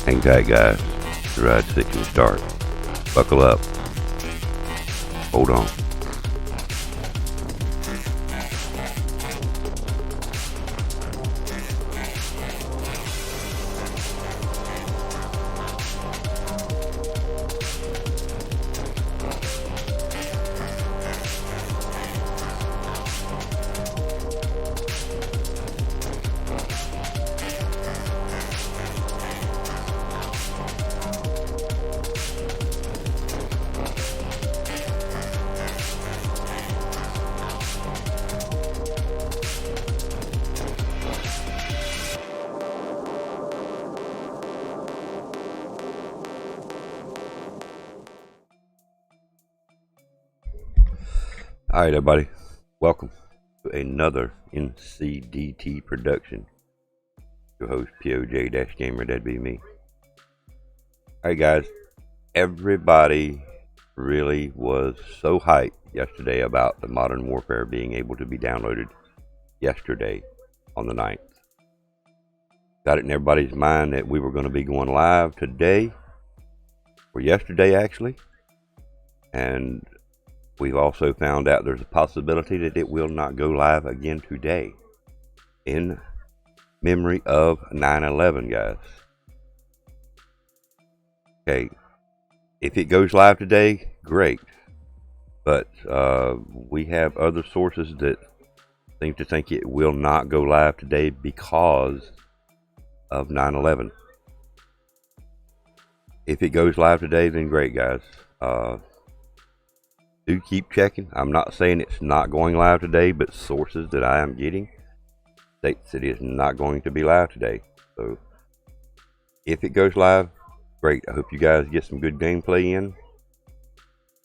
Hang tight, guys. The ride's fixing to start. Buckle up. Hold on. Alright, everybody, welcome to another NCDT production. Your host, PoJ-Gamer, that'd be me. Alright, guys, everybody really was so hyped yesterday about the Modern Warfare being able to be downloaded yesterday on the 9th. Got it in everybody's mind that we were going to be going live today, or yesterday actually, and we've also found out there's a possibility that it will not go live again today in memory of 9/11, guys. Okay, if it goes live today, great. But we have other sources that seem to think it will not go live today because of 9/11. If it goes live today, then great, guys. Do keep checking. I'm not saying it's not going live today, but sources that I am getting states it is not going to be live today. So if it goes live, great. I hope you guys get some good gameplay in.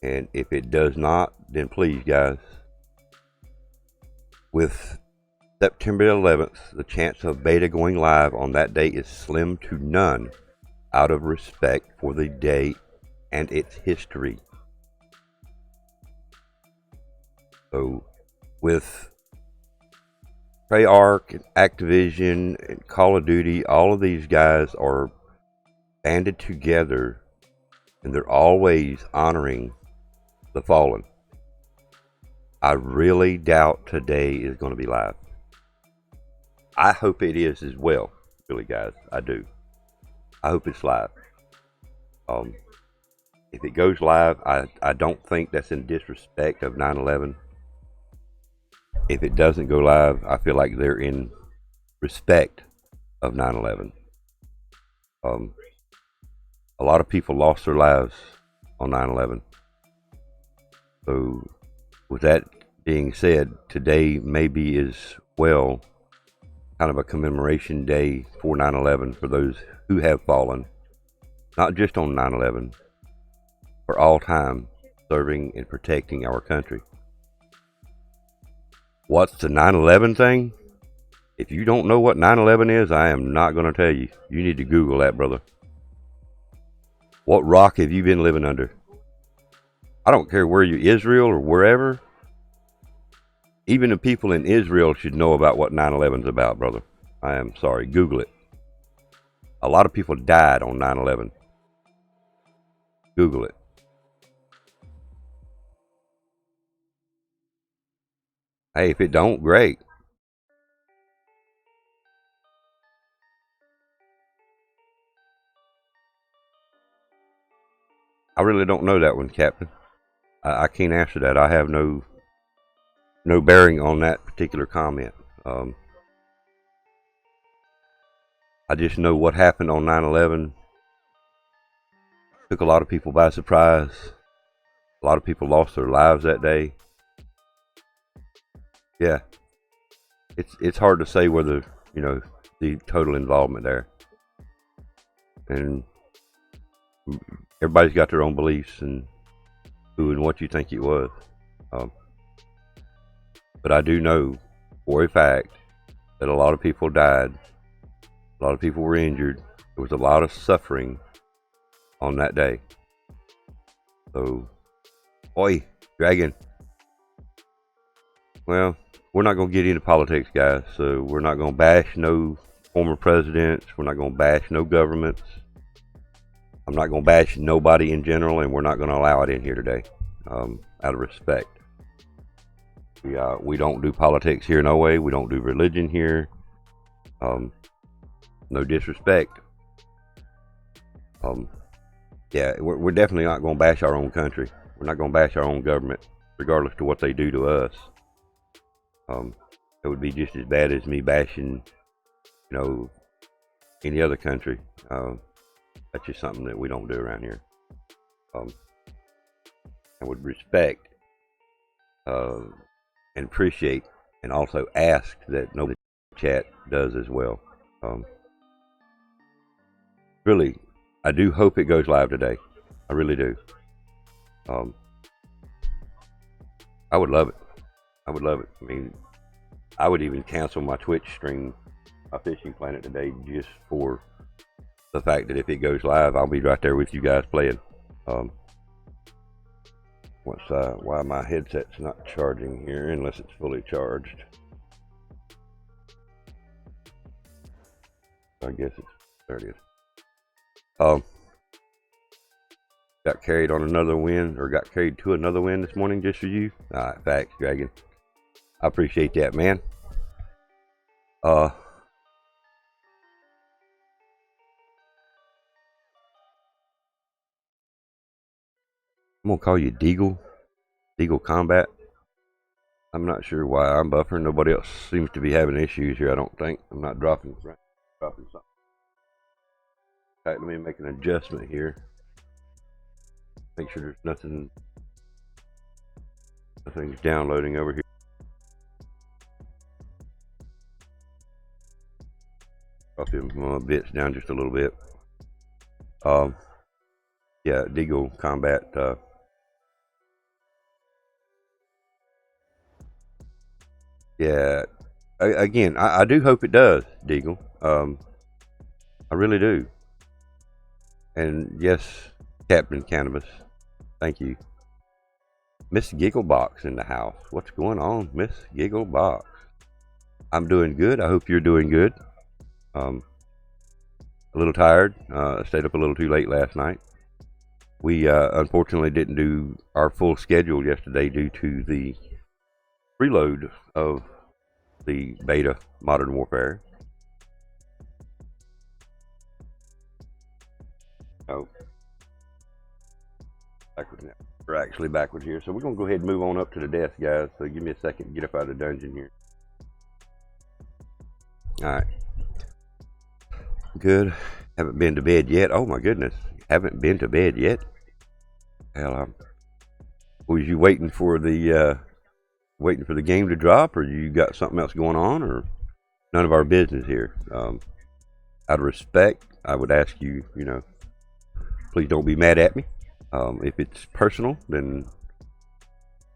And if it does not, then please, guys, with September 11th, the chance of beta going live on that day is slim to none, out of respect for the day and its history. So, with Treyarch and Activision and Call of Duty, all of these guys are banded together, and they're always honoring the fallen. I really doubt today is going to be live. I hope it is as well, really, guys. I do. I hope it's live. If it goes live, I don't think that's in disrespect of 9/11. If it doesn't go live, I feel like they're in respect of 9/11. A lot of people lost their lives on 9/11. So, with that being said, today maybe is well kind of a commemoration day for 9/11 for those who have fallen, not just on 9/11, for all time serving and protecting our country. What's the 9/11 thing? If you don't know what 9/11 is, I am not going to tell you. You need to Google that, brother. What rock have you been living under? I don't care where you're, Israel or wherever. Even the people in Israel should know about what 9/11 is about, brother. I am sorry. Google it. A lot of people died on 9/11. Google it. Hey, if it don't, great. I really don't know that one, Captain. I can't answer that. I have no bearing on that particular comment. I just know what happened on 9/11 took a lot of people by surprise. A lot of people lost their lives that day. Yeah, it's hard to say whether, you know, the total involvement there. And everybody's got their own beliefs and who and what you think it was. But I do know for a fact that a lot of people died. A lot of people were injured. There was a lot of suffering on that day. So, oi, Dragon. Well, we're not going to get into politics, guys. So we're not going to bash no former presidents. We're not going to bash no governments. I'm not going to bash nobody in general, and we're not going to allow it in here today, out of respect. We don't do politics here, no way. We don't do religion here. No disrespect. Yeah, we're definitely not going to bash our own country. We're not going to bash our own government, regardless to what they do to us. It would be just as bad as me bashing, you know, any other country. That's just something that we don't do around here. I would respect and appreciate, and also ask that nobody chat does as well. Really, I do hope it goes live today. I really do. I would love it. I would love it. I mean, I would even cancel my Twitch stream, my Fishing Planet today, just for the fact that if it goes live, I'll be right there with you guys playing. Why my headset's not charging here unless it's fully charged. I guess there it is. Got carried on another win, or got carried to another win this morning just for you. Alright, facts, Dragon. I appreciate that, man. I'm gonna call you Deagle Combat. I'm not sure why I'm buffering. Nobody else seems to be having issues here, I don't think. I'm not dropping something. Alright, let me make an adjustment here. Make sure there's nothing's downloading over here. Drop them bits down just a little bit. Yeah, Deagle Combat. Yeah, again, I do hope it does, Deagle. I really do. And yes, Captain Cannabis, thank you. Miss Gigglebox in the house. What's going on, Miss Gigglebox? I'm doing good. I hope you're doing good. A little tired. Stayed up a little too late last night. We unfortunately didn't do our full schedule yesterday due to the preload of the beta Modern Warfare. Oh, backwards now. We're actually backwards here, so we're gonna go ahead and move on up to the desk, guys. So give me a second to get up out of the dungeon here. All right. Good. Haven't been to bed yet. Oh my goodness. Haven't been to bed yet. Hell, was you waiting for the game to drop, or you got something else going on, or none of our business here? Out of respect, I would ask you, you know, please don't be mad at me. If it's personal, then,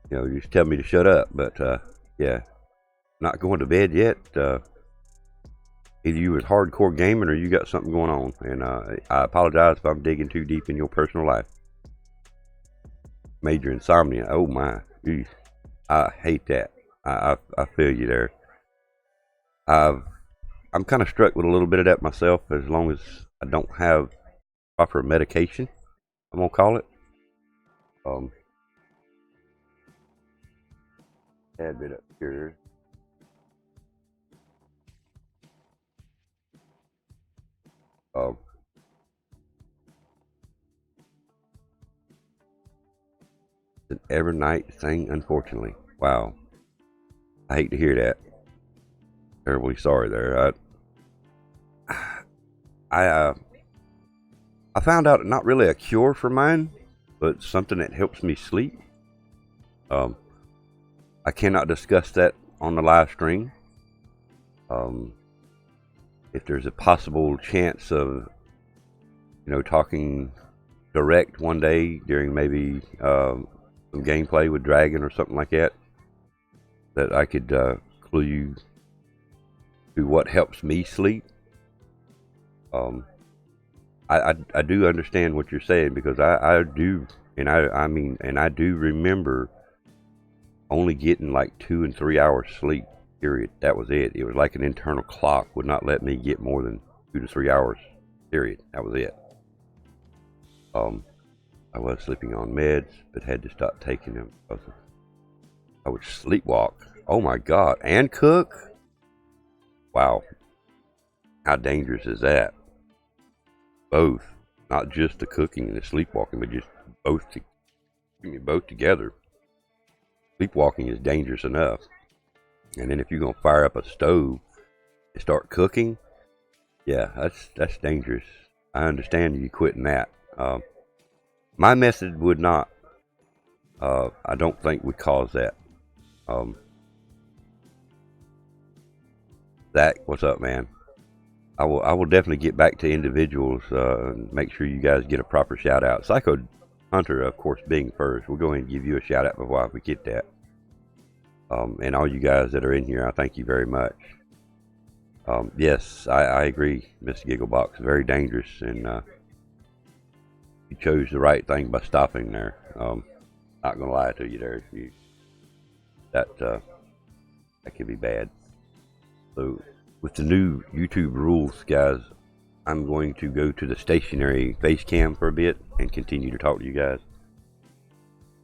you know, just tell me to shut up. But yeah, not going to bed yet. Either you was hardcore gaming or you got something going on, and I apologize if I'm digging too deep in your personal life. Major insomnia. Oh my, eesh. I hate that. I feel you there. I'm kind of struck with a little bit of that myself. As long as I don't have proper medication, I'm gonna call it. Add a bit up here. It's an every night thing, unfortunately. Wow. I hate to hear that. Terribly sorry there. I found out not really a cure for mine, but something that helps me sleep. I cannot discuss that on the live stream. If there's a possible chance of, you know, talking direct one day during maybe some gameplay with Dragon or something like that, that I could clue you to what helps me sleep. I do understand what you're saying, because I do, and I do remember only getting like 2 and 3 hours sleep, period. That was it. It was like an internal clock would not let me get more than 2 to 3 hours, period. That was it. I was sleeping on meds, but had to stop taking them because I would sleepwalk. Oh my God, and cook? Wow. How dangerous is that? Both. Not just the cooking and the sleepwalking, but just both together. Sleepwalking is dangerous enough. And then if you're going to fire up a stove and start cooking, yeah, that's dangerous. I understand you quitting that. My method would not, I don't think would cause that. Zach, what's up, man? I will definitely get back to individuals and make sure you guys get a proper shout out. Psycho Hunter, of course, being first. We'll go ahead and give you a shout out before we get that. And all you guys that are in here, I thank you very much. Yes, I agree, Mr. Gigglebox. Very dangerous, and you chose the right thing by stopping there. Not gonna lie to you there. That could be bad. So with the new YouTube rules, guys, I'm going to go to the stationary face cam for a bit and continue to talk to you guys.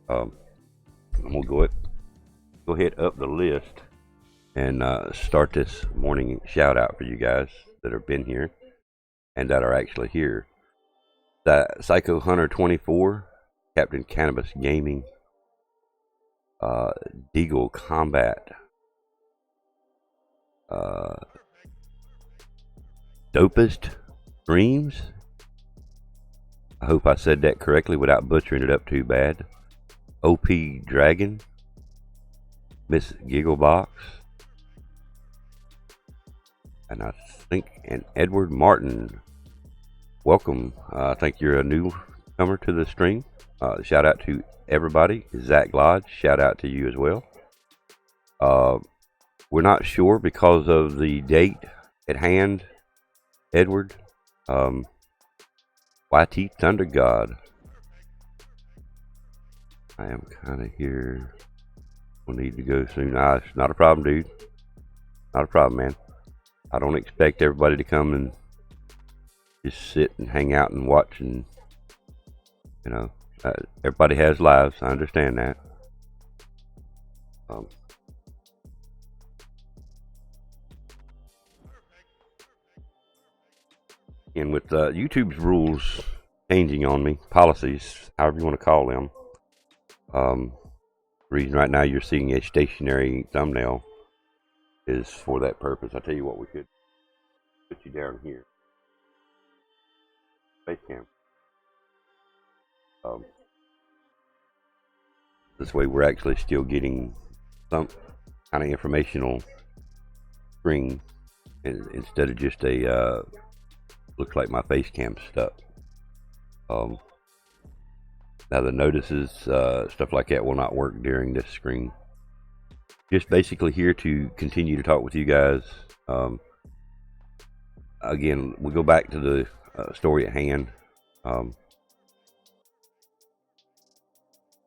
I'm gonna go ahead up the list and start this morning shout out for you guys that have been here and that are actually here. That Psycho Hunter 24, Captain Cannabis Gaming, Deagle Combat, Dopest Dreams. I hope I said that correctly without butchering it up too bad. OP Dragon, Miss Gigglebox, and I think Edward Martin. Welcome. I think you're a newcomer to the stream. Shout out to everybody. Zach Lodge, shout out to you as well. We're not sure because of the date at hand, Edward. YT Thunder God. I am kind of here. We'll need to go soon. Nah, it's not a problem, dude. Not a problem, man. I don't expect everybody to come and just sit and hang out and watch, and you know, everybody has lives. I understand that. And with YouTube's rules changing on me, policies, however you want to call them, the reason right now you're seeing a stationary thumbnail is for that purpose. I tell you what, we could put you down here. Face cam. This way we're actually still getting some kind of informational screen instead of just a looks like my face cam stuck. Now the notices, stuff like that will not work during this screen. Just basically here to continue to talk with you guys. Again, we go back to the story at hand.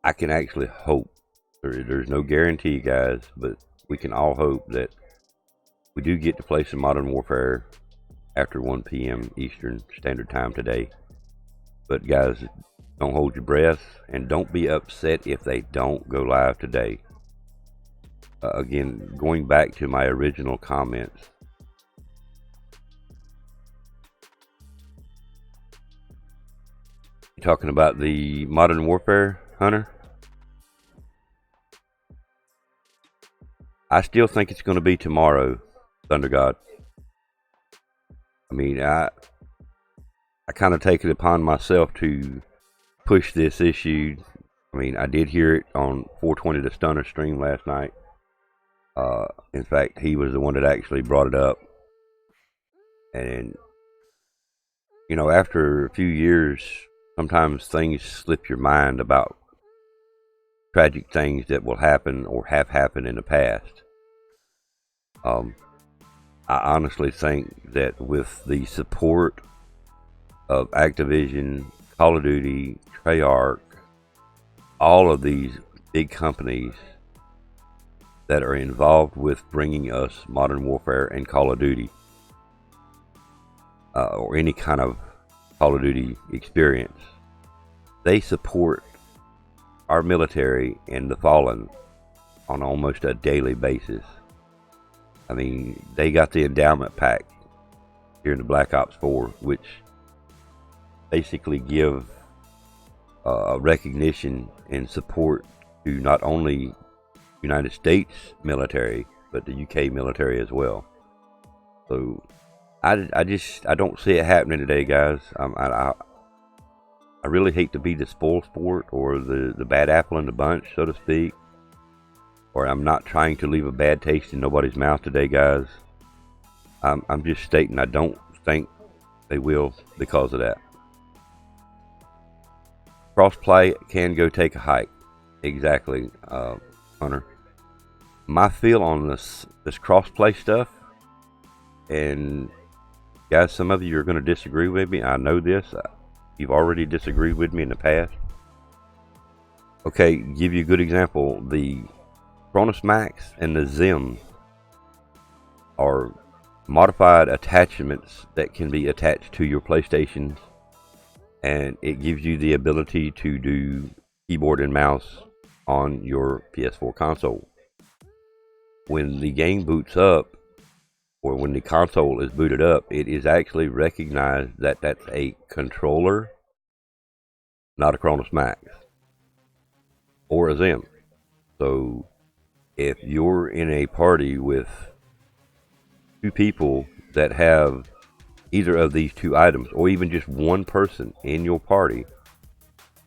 I can actually hope, there's no guarantee, guys, but we can all hope that we do get to play some Modern Warfare after 1 p.m. Eastern Standard Time today. But guys, don't hold your breath, and don't be upset if they don't go live today. Again, going back to my original comments, you talking about the Modern Warfare, Hunter? I still think it's going to be tomorrow, Thunder God. I mean, I kind of take it upon myself to push this issue. I mean, I did hear it on 420 the Stunner stream last night. In fact, he was the one that actually brought it up. And, you know, after a few years, sometimes things slip your mind about tragic things that will happen or have happened in the past. I honestly think that with the support of Activision, Call of Duty, Treyarch, all of these big companies that are involved with bringing us Modern Warfare and Call of Duty, or any kind of Call of Duty experience, they support our military and the fallen on almost a daily basis. I mean, they got the endowment pack here in the Black Ops 4, which basically give recognition and support to not only United States military, but the UK military as well. So I don't see it happening today, guys. I really hate to be the spoil sport or the bad apple in the bunch, so to speak. Or I'm not trying to leave a bad taste in nobody's mouth today, guys. I'm just stating I don't think they will because of that. Crossplay can go take a hike. Exactly, Hunter. My feel on this crossplay stuff, and guys, some of you are going to disagree with me. I know this. You've already disagreed with me in the past. Okay, give you a good example. The Cronus Max and the GiZmO are modified attachments that can be attached to your PlayStation, and it gives you the ability to do keyboard and mouse on your PS4 console. When the game boots up, or when the console is booted up, it is actually recognized that that's a controller, not a Cronus Max or a GiZmO. So if you're in a party with two people that have either of these two items, or even just one person in your party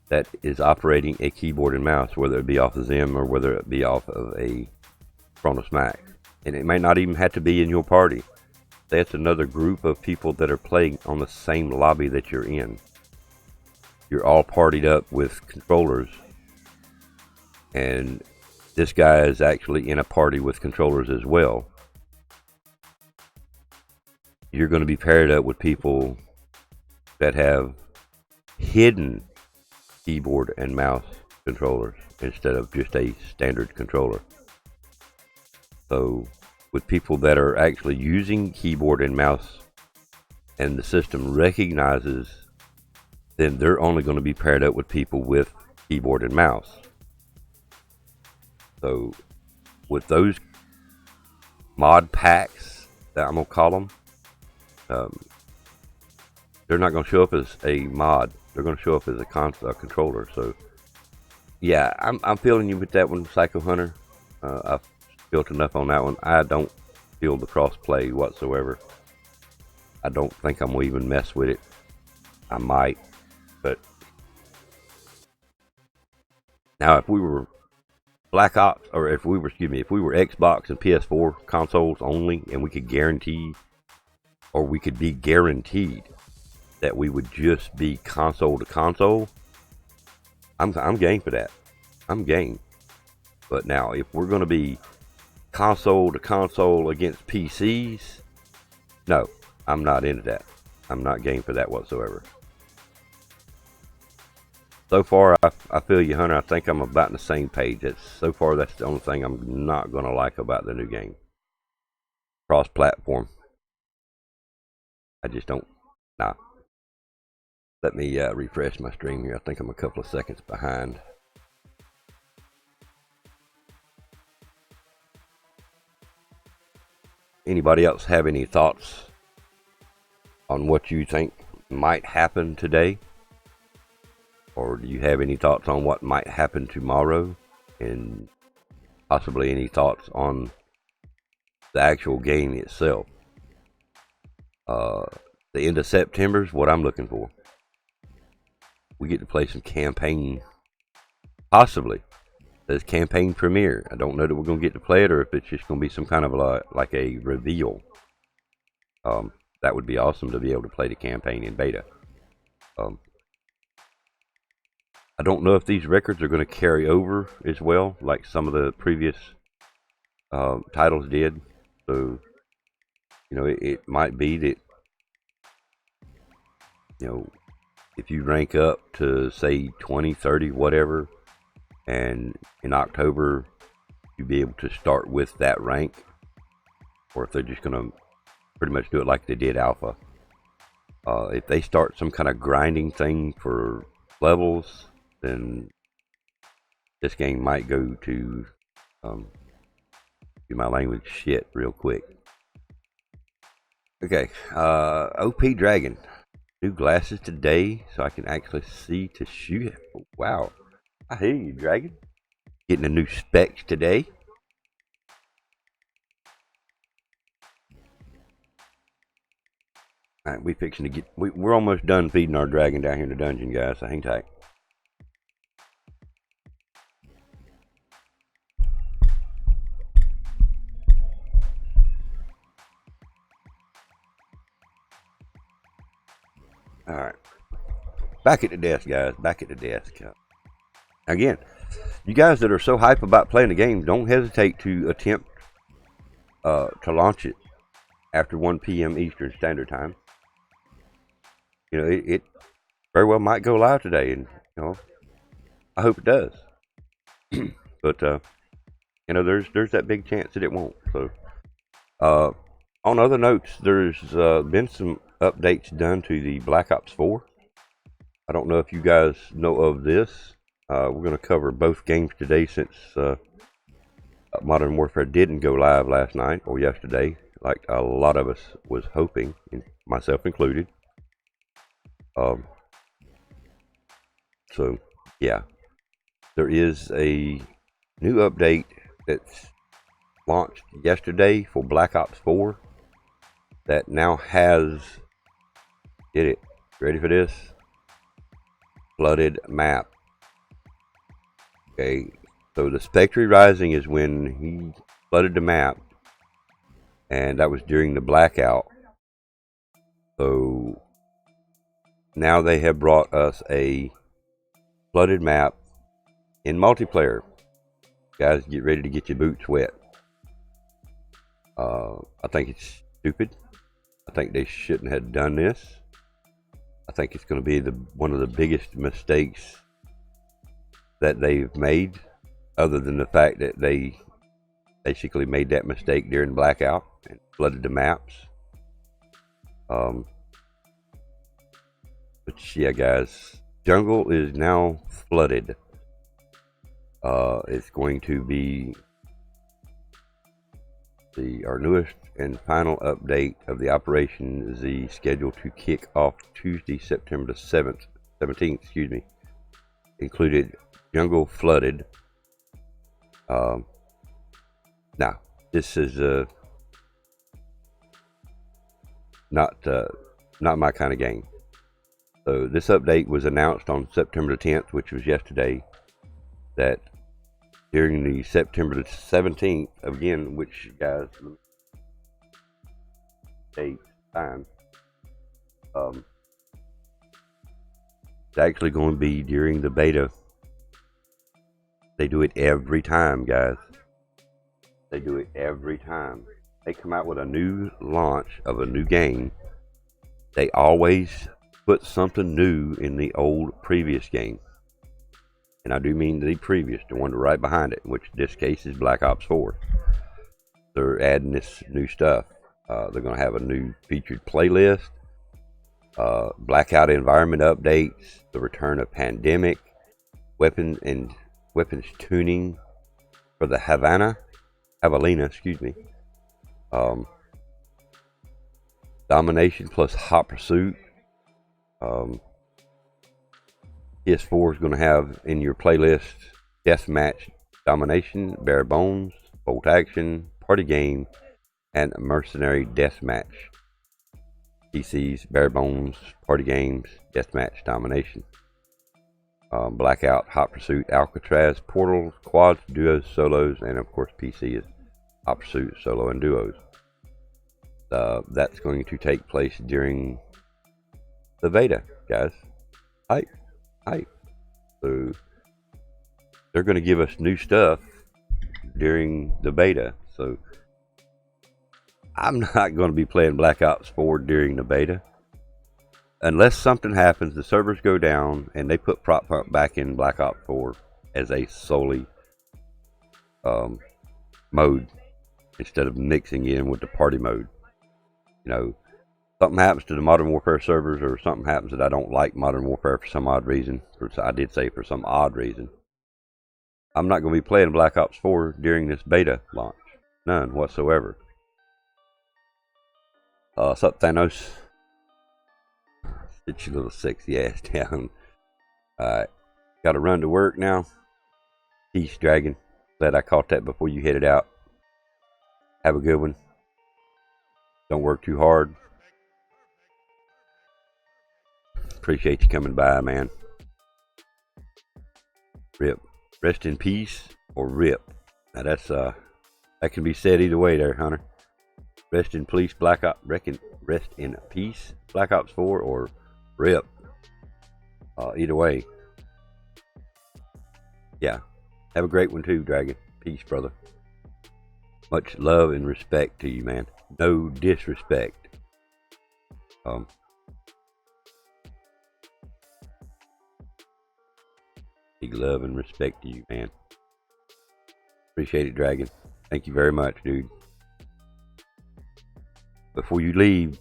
that is operating a keyboard and mouse, whether it be off of GiZmO or whether it be off of a Cronus Max, and it may not even have to be in your party. That's another group of people that are playing on the same lobby that you're in. You're all partied up with controllers, and this guy is actually in a party with controllers as well. You're going to be paired up with people that have hidden keyboard and mouse controllers instead of just a standard controller. So with people that are actually using keyboard and mouse and the system recognizes, then they're only going to be paired up with people with keyboard and mouse. So with those mod packs, that I'm going to call them, they're not going to show up as a mod. They're going to show up as a controller. So yeah, I'm feeling you with that one, Psycho Hunter. I've built enough on that one. I don't feel the crossplay whatsoever. I don't think I'm gonna even mess with it. I might, but now if we were Black Ops, or if we were Xbox and PS4 consoles only, and we could guarantee, or we could be guaranteed that we would just be console to console, I'm game for that. I'm game. But now if we're gonna be console to console against PCs, no, I'm not into that. I'm not game for that whatsoever. So far, I feel you, Hunter. I think I'm about on the same page. So far, that's the only thing I'm not going to like about the new game. Cross-platform. I just don't. Nah. Let me refresh my stream here. I think I'm a couple of seconds behind. Anybody else have any thoughts on what you think might happen today? Or do you have any thoughts on what might happen tomorrow? And possibly any thoughts on the actual game itself? The end of September is what I'm looking for. We get to play some campaign. Possibly. There's campaign premiere. I don't know that we're going to get to play it, or if it's just going to be some kind of like a reveal. That would be awesome to be able to play the campaign in beta. I don't know if these records are going to carry over as well, like some of the previous titles did. So, you know, it might be that, you know, if you rank up to say 20, 30, whatever, and in October you'll be able to start with that rank, or if they're just going to pretty much do it like they did Alpha. If they start some kind of grinding thing for levels, then this game might go to do my language shit real quick. Okay, OP Dragon. New glasses today so I can actually see to shoot. Wow. I hear you, Dragon. Getting the new specs today. Alright, we fixing to get... We're almost done feeding our dragon down here in the dungeon, guys, so hang tight. Alright. Back at the desk, guys. Back at the desk. Again, you guys that are so hype about playing the game, don't hesitate to attempt to launch it after 1 p.m. Eastern Standard Time. You know, it very well might go live today, and you know, I hope it does. But you know, there's that big chance that it won't. So, on other notes, there's been some updates done to the Black Ops 4. I don't know if you guys know of this. We're going to cover both games today since Modern Warfare didn't go live last night or yesterday, like a lot of us was hoping, myself included. So, yeah, there is a new update that's launched yesterday for Black Ops 4 that now has, get it, ready for this? Flooded map. Okay, so the Spectre Rising is when he flooded the map, and that was during the Blackout. So now they have brought us a flooded map in multiplayer. Guys, get ready to get your boots wet. I think it's stupid. I think they shouldn't have done this. I think it's going to be one of the biggest mistakes that they've made, other than the fact that they basically made that mistake during Blackout and flooded the maps. But yeah, guys, Jungle is now flooded. It's going to be our newest and final update of the operation is the schedule to kick off Tuesday, September the 17th, excuse me. Included Jungle flooded. Now, this is not my kind of game. So this update was announced on September the 10th, which was yesterday, that during the September the 17th, again, which, guys, date, time, it's actually going to be during the beta. They do it every time, guys. They do it every time. They come out with a new launch of a new game. They always put something new in the old previous game. And I do mean the previous, the one right behind it, which in this case is Black Ops 4. They're adding this new stuff. They're going to have a new featured playlist, Blackout environment updates, the return of Pandemic, weapons tuning for the Javelina, excuse me. Domination plus Hot Pursuit. PS4 is going to have in your playlist Deathmatch Domination, Bare Bones, Bolt Action, Party Game, and Mercenary Deathmatch. PC's Bare Bones, Party Games, Deathmatch Domination. Blackout, Hot Pursuit, Alcatraz, Portals, Quads, Duos, Solos, and of course PC is Hot Pursuit, Solo, and Duos. That's going to take place during the beta, guys. Hype. So they're going to give us new stuff during the beta. So I'm not going to be playing Black Ops 4 during the beta. Unless something happens, the servers go down, and they put Prop Pump back in Black Ops 4 as a solely mode, instead of mixing in with the party mode. You know, something happens to the Modern Warfare servers, or something happens that I don't like Modern Warfare for some odd reason, I did say for some odd reason, I'm not going to be playing Black Ops 4 during this beta launch. None whatsoever. What's up, Thanos? Sit your little sexy ass down. Alright. Got to run to work now. Peace, Dragon. Glad I caught that before you headed out. Have a good one. Don't work too hard. Appreciate you coming by, man. Rip. Rest in peace or rip. Now that's that can be said either way there, Hunter. Rest in peace, Blackout. Rest in peace, Black Ops 4, or rip. Either way. Yeah. Have a great one too, Dragon. Peace, brother. Much love and respect to you, man. No disrespect. Big love and respect to you, man. Appreciate it, Dragon. Thank you very much, dude. Before you leave,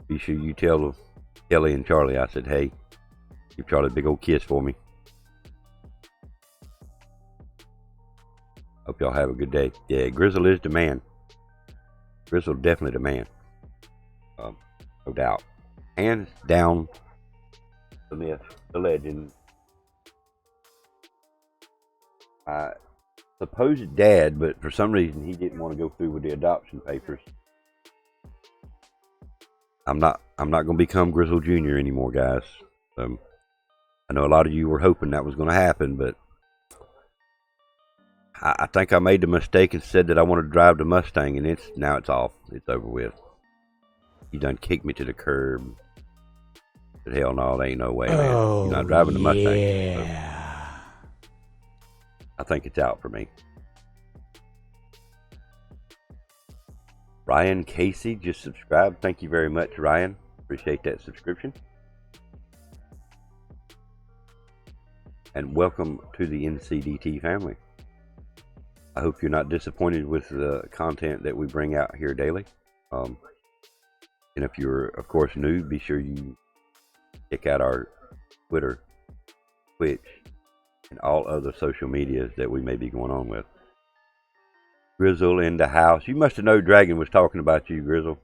be sure you tell Kelly and Charlie I said, hey, give Charlie a big old kiss for me. Hope y'all have a good day. Yeah, Grizzle is the man. Grizzle definitely the man. No doubt. Hands down, the myth, the legend. Supposed dad, but for some reason he didn't want to go through with the adoption papers. I'm not going to become Grizzle Jr. anymore, guys. I know a lot of you were hoping that was going to happen, but I think I made the mistake and said that I wanted to drive the Mustang, and now it's off. It's over with. He done kicked me to the curb. But hell no, there ain't no way, man. You're not driving the Mustang. Yeah. So I think it's out for me. Ryan Casey just subscribed. Thank you very much, Ryan. Appreciate that subscription. And welcome to the NCDT family. I hope you're not disappointed with the content that we bring out here daily. And if you're, of course, new, be sure you check out our Twitter, Twitch, and all other social medias that we may be going on with. Grizzle in the house. You must have known Dragon was talking about you, Grizzle.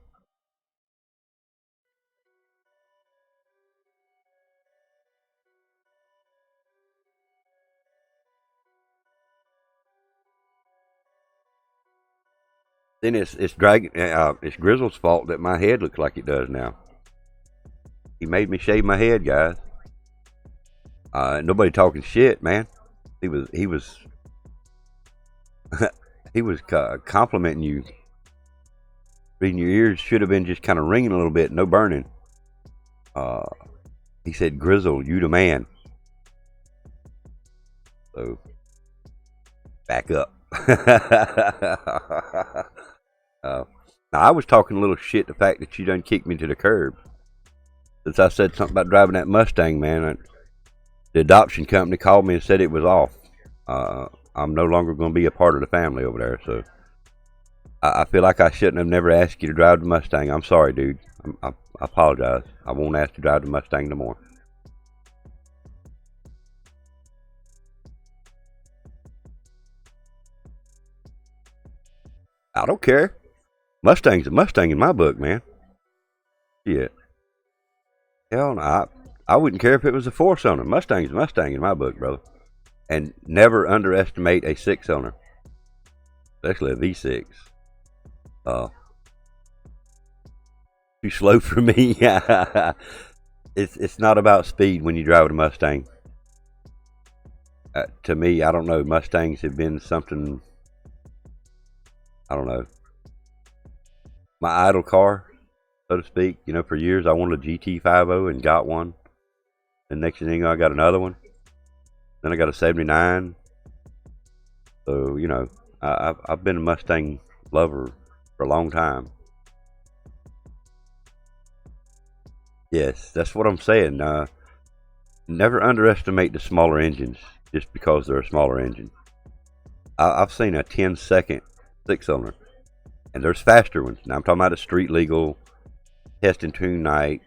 Then it's Grizzle's fault that my head looks like it does now. He made me shave my head, guys. Nobody talking shit, man. He was he was complimenting you. Reading your ears should have been just kind of ringing a little bit, no burning. He said, Grizzle, you the man. So, back up. Now, I was talking a little shit, the fact that you done kicked me to the curb. Since I said something about driving that Mustang, man, the adoption company called me and said it was off. I'm no longer going to be a part of the family over there, so I feel like I shouldn't have never asked you to drive the Mustang. I'm sorry, dude. I apologize. I won't ask you to drive the Mustang no more. I don't care. Mustang's a Mustang in my book, man. Yeah. Hell no. I wouldn't care if it was a 4-cylinder. Mustang's a Mustang in my book, brother. And never underestimate a 6-cylinder. Especially a V6. Too slow for me. It's not about speed when you drive a Mustang. To me, I don't know. Mustangs have been something... I don't know. My idle car, so to speak. You know, for years I wanted a GT50 and got one. And next thing you know, I got another one. Then I got a 79. So, you know, I've been a Mustang lover for a long time. Yes, that's what I'm saying. Never underestimate the smaller engines just because they're a smaller engine. I've seen a 10-second 6-cylinder. And there's faster ones. Now I'm talking about a street legal testing tonight,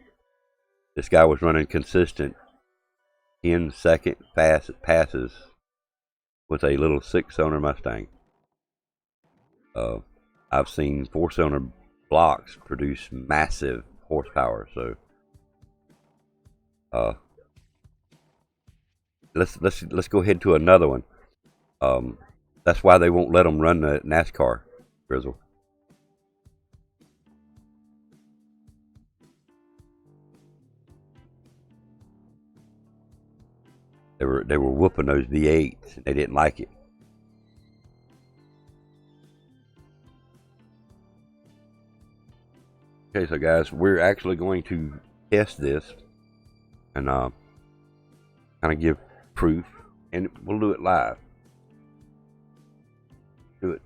this guy was running consistent 10-second passes with a little 6-cylinder Mustang. I've seen 4-cylinder blocks produce massive horsepower. So let's go ahead to another one. That's why they won't let them run the NASCAR, Grizzle. They were whooping those V8s. They didn't like it. Okay, so guys, we're actually going to test this and kind of give proof, and we'll do it live. Do it.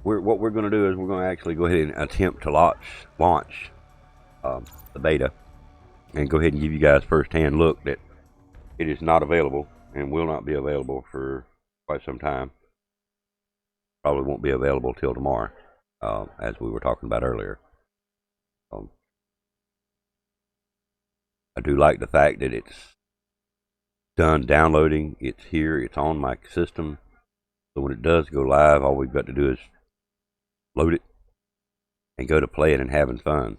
What we're going to do is we're going to actually go ahead and attempt to launch the beta, and go ahead and give you guys first-hand look that it is not available and will not be available for quite some time. Probably won't be available till tomorrow, as we were talking about earlier. I do like the fact that it's done downloading. It's here. It's on my system. So when it does go live, all we've got to do is load it and go to playing and having fun.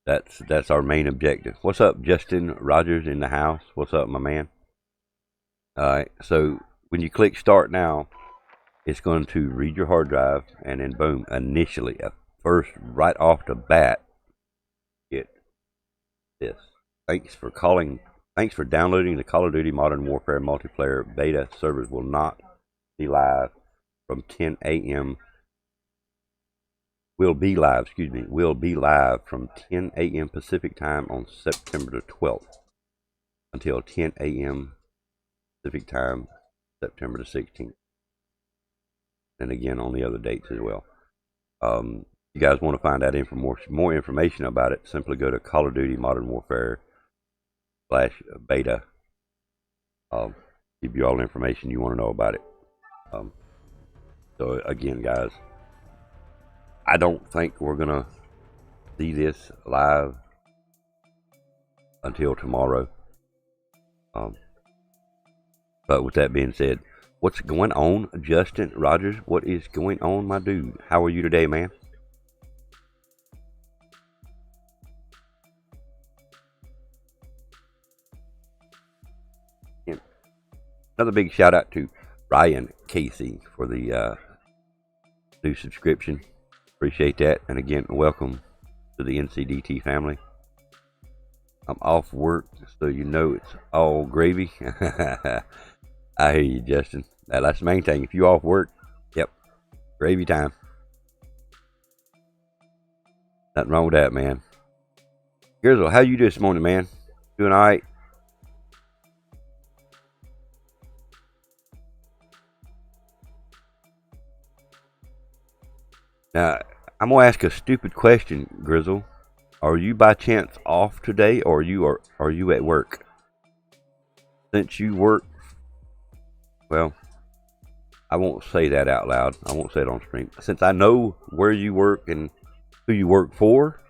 That's our main objective. What's up, Justin Rogers in the house? What's up, my man? Alright, so when you click start now, it's going to read your hard drive, and then boom, initially, first, right off the bat, get this. Thanks for downloading the Call of Duty Modern Warfare Multiplayer Beta Servers will not be live from 10 a.m. Will be live from 10 a.m. Pacific time on September the 12th until 10 a.m. Pacific time, September the 16th. And again on the other dates as well. You guys want to find out more information about it, simply go to Call of Duty Modern Warfare /beta. Give you all the information you want to know about it. So again, guys, I don't think we're gonna see this live until tomorrow. But with that being said, what's going on, Justin Rogers? What is going on, my dude? How are you today, man? And another big shout out to Ryan Casey for the new subscription. Appreciate that. And again, welcome to the NCDT family. I'm off work, so you know it's all gravy. I hear you, Justin. That's the main thing. If you off work, yep, gravy time. Nothing wrong with that, man. GiZmO, how you this morning, man? Doing all right? Now, I'm gonna ask a stupid question, GiZmO. Are you by chance off today, or are you at work? Since you work, well, I won't say that out loud. I won't say it on stream. Since I know where you work and who you work for,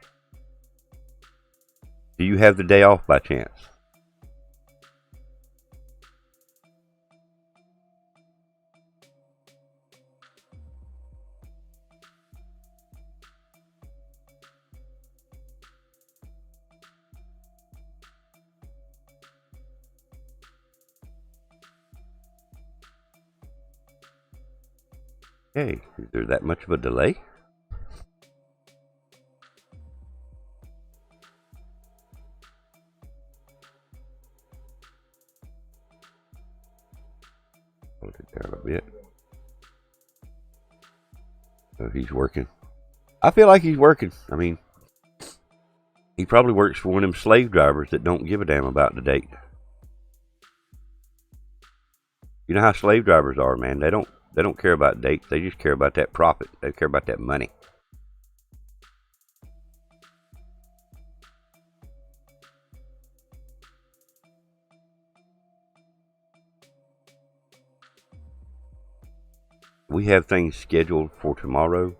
do you have the day off by chance? Hey, is there that much of a delay? Hold it down a bit. So he's working. I feel like he's working. I mean, he probably works for one of them slave drivers that don't give a damn about the date. You know how slave drivers are, man. They don't care about dates. They just care about that profit. They care about that money. We have things scheduled for tomorrow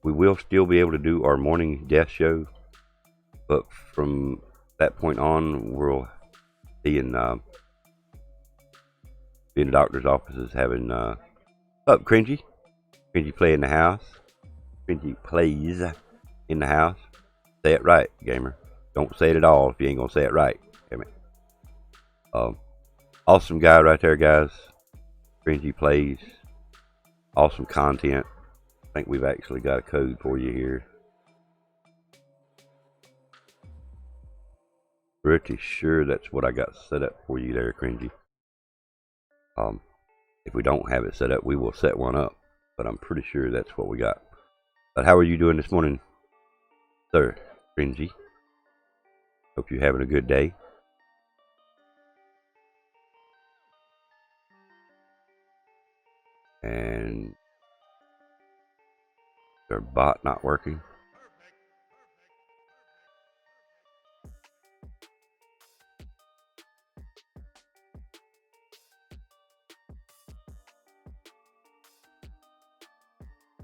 we will still be able to do our morning death show, but from that point on, we'll be in the doctor's offices having up Cringy play in the house. Cringy plays in the house. Say it right, gamer. Don't say it at all if you ain't gonna say it right. Damn it. Awesome guy right there, guys. Cringy plays. Awesome content. I think we've actually got a code for you here. Pretty sure that's what I got set up for you there, Cringy. If we don't have it set up, we will set one up. But I'm pretty sure that's what we got. But how are you doing this morning, sir, Cringy? Hope you're having a good day. And their bot not working.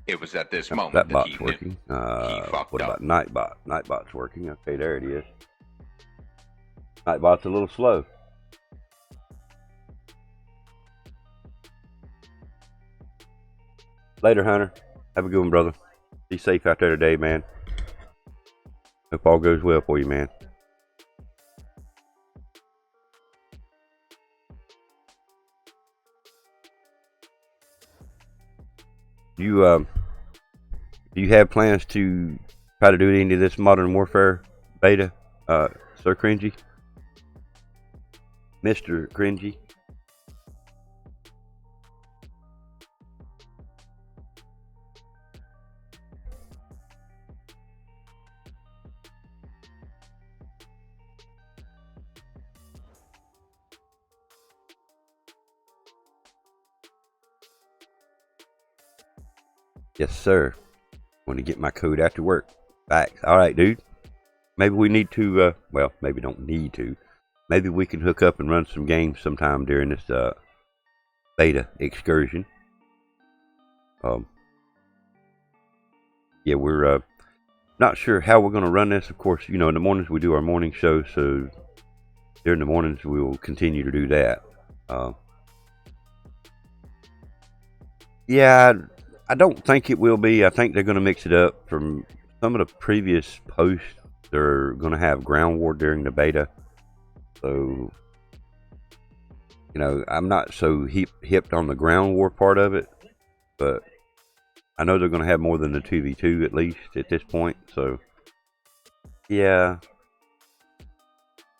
It was at this moment that bot's working. What about Nightbot? Nightbot's working. Okay, there it is. Nightbot's a little slow. Later, Hunter. Have a good one, brother. Be safe out there today, man. Hope all goes well for you, man. Do you have plans to try to do any of this Modern Warfare beta, Sir Cringy? Mr. Cringy? Yes, sir. Want to get my code after work. Facts. All right, dude. Maybe we need to, well, maybe don't need to. Maybe we can hook up and run some games sometime during this beta excursion. Yeah, we're not sure how we're going to run this. Of course, you know, in the mornings we do our morning show, so during the mornings we will continue to do that. Yeah, I don't think it will be. I think they're going to mix it up. From some of the previous posts, they're going to have ground war during the beta. So, you know, I'm not so hipped on the ground war part of it, but I know they're going to have more than the 2v2 at least at this point. So, yeah,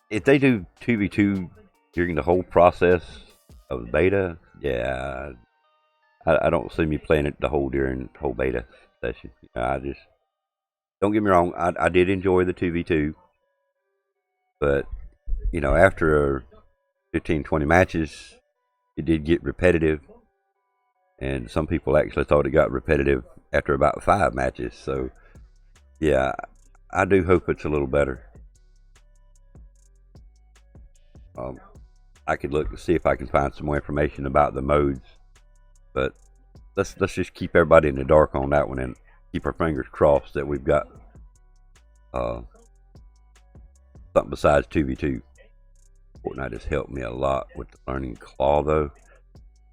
if they do 2v2 during the whole process of the beta, yeah, I don't see me playing it during the whole beta session. I just, don't get me wrong, I did enjoy the 2v2, but, you know, after 15-20 matches, it did get repetitive, and some people actually thought it got repetitive after about 5 matches. So, yeah, I do hope it's a little better. I could look to see if I can find some more information about the modes, but let's just keep everybody in the dark on that one and keep our fingers crossed that we've got something besides 2v2. Fortnite has helped me a lot with learning claw, though.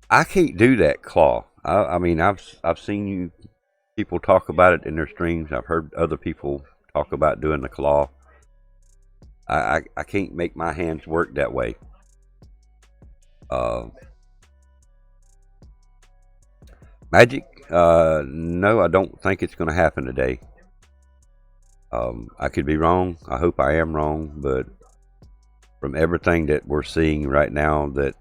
I can't do that claw. I mean, I've seen people talk about it in their streams. I've heard other people talk about doing the claw. I can't make my hands work that way. Magic? No, I don't think it's going to happen today. I could be wrong. I hope I am wrong, but from everything that we're seeing right now, that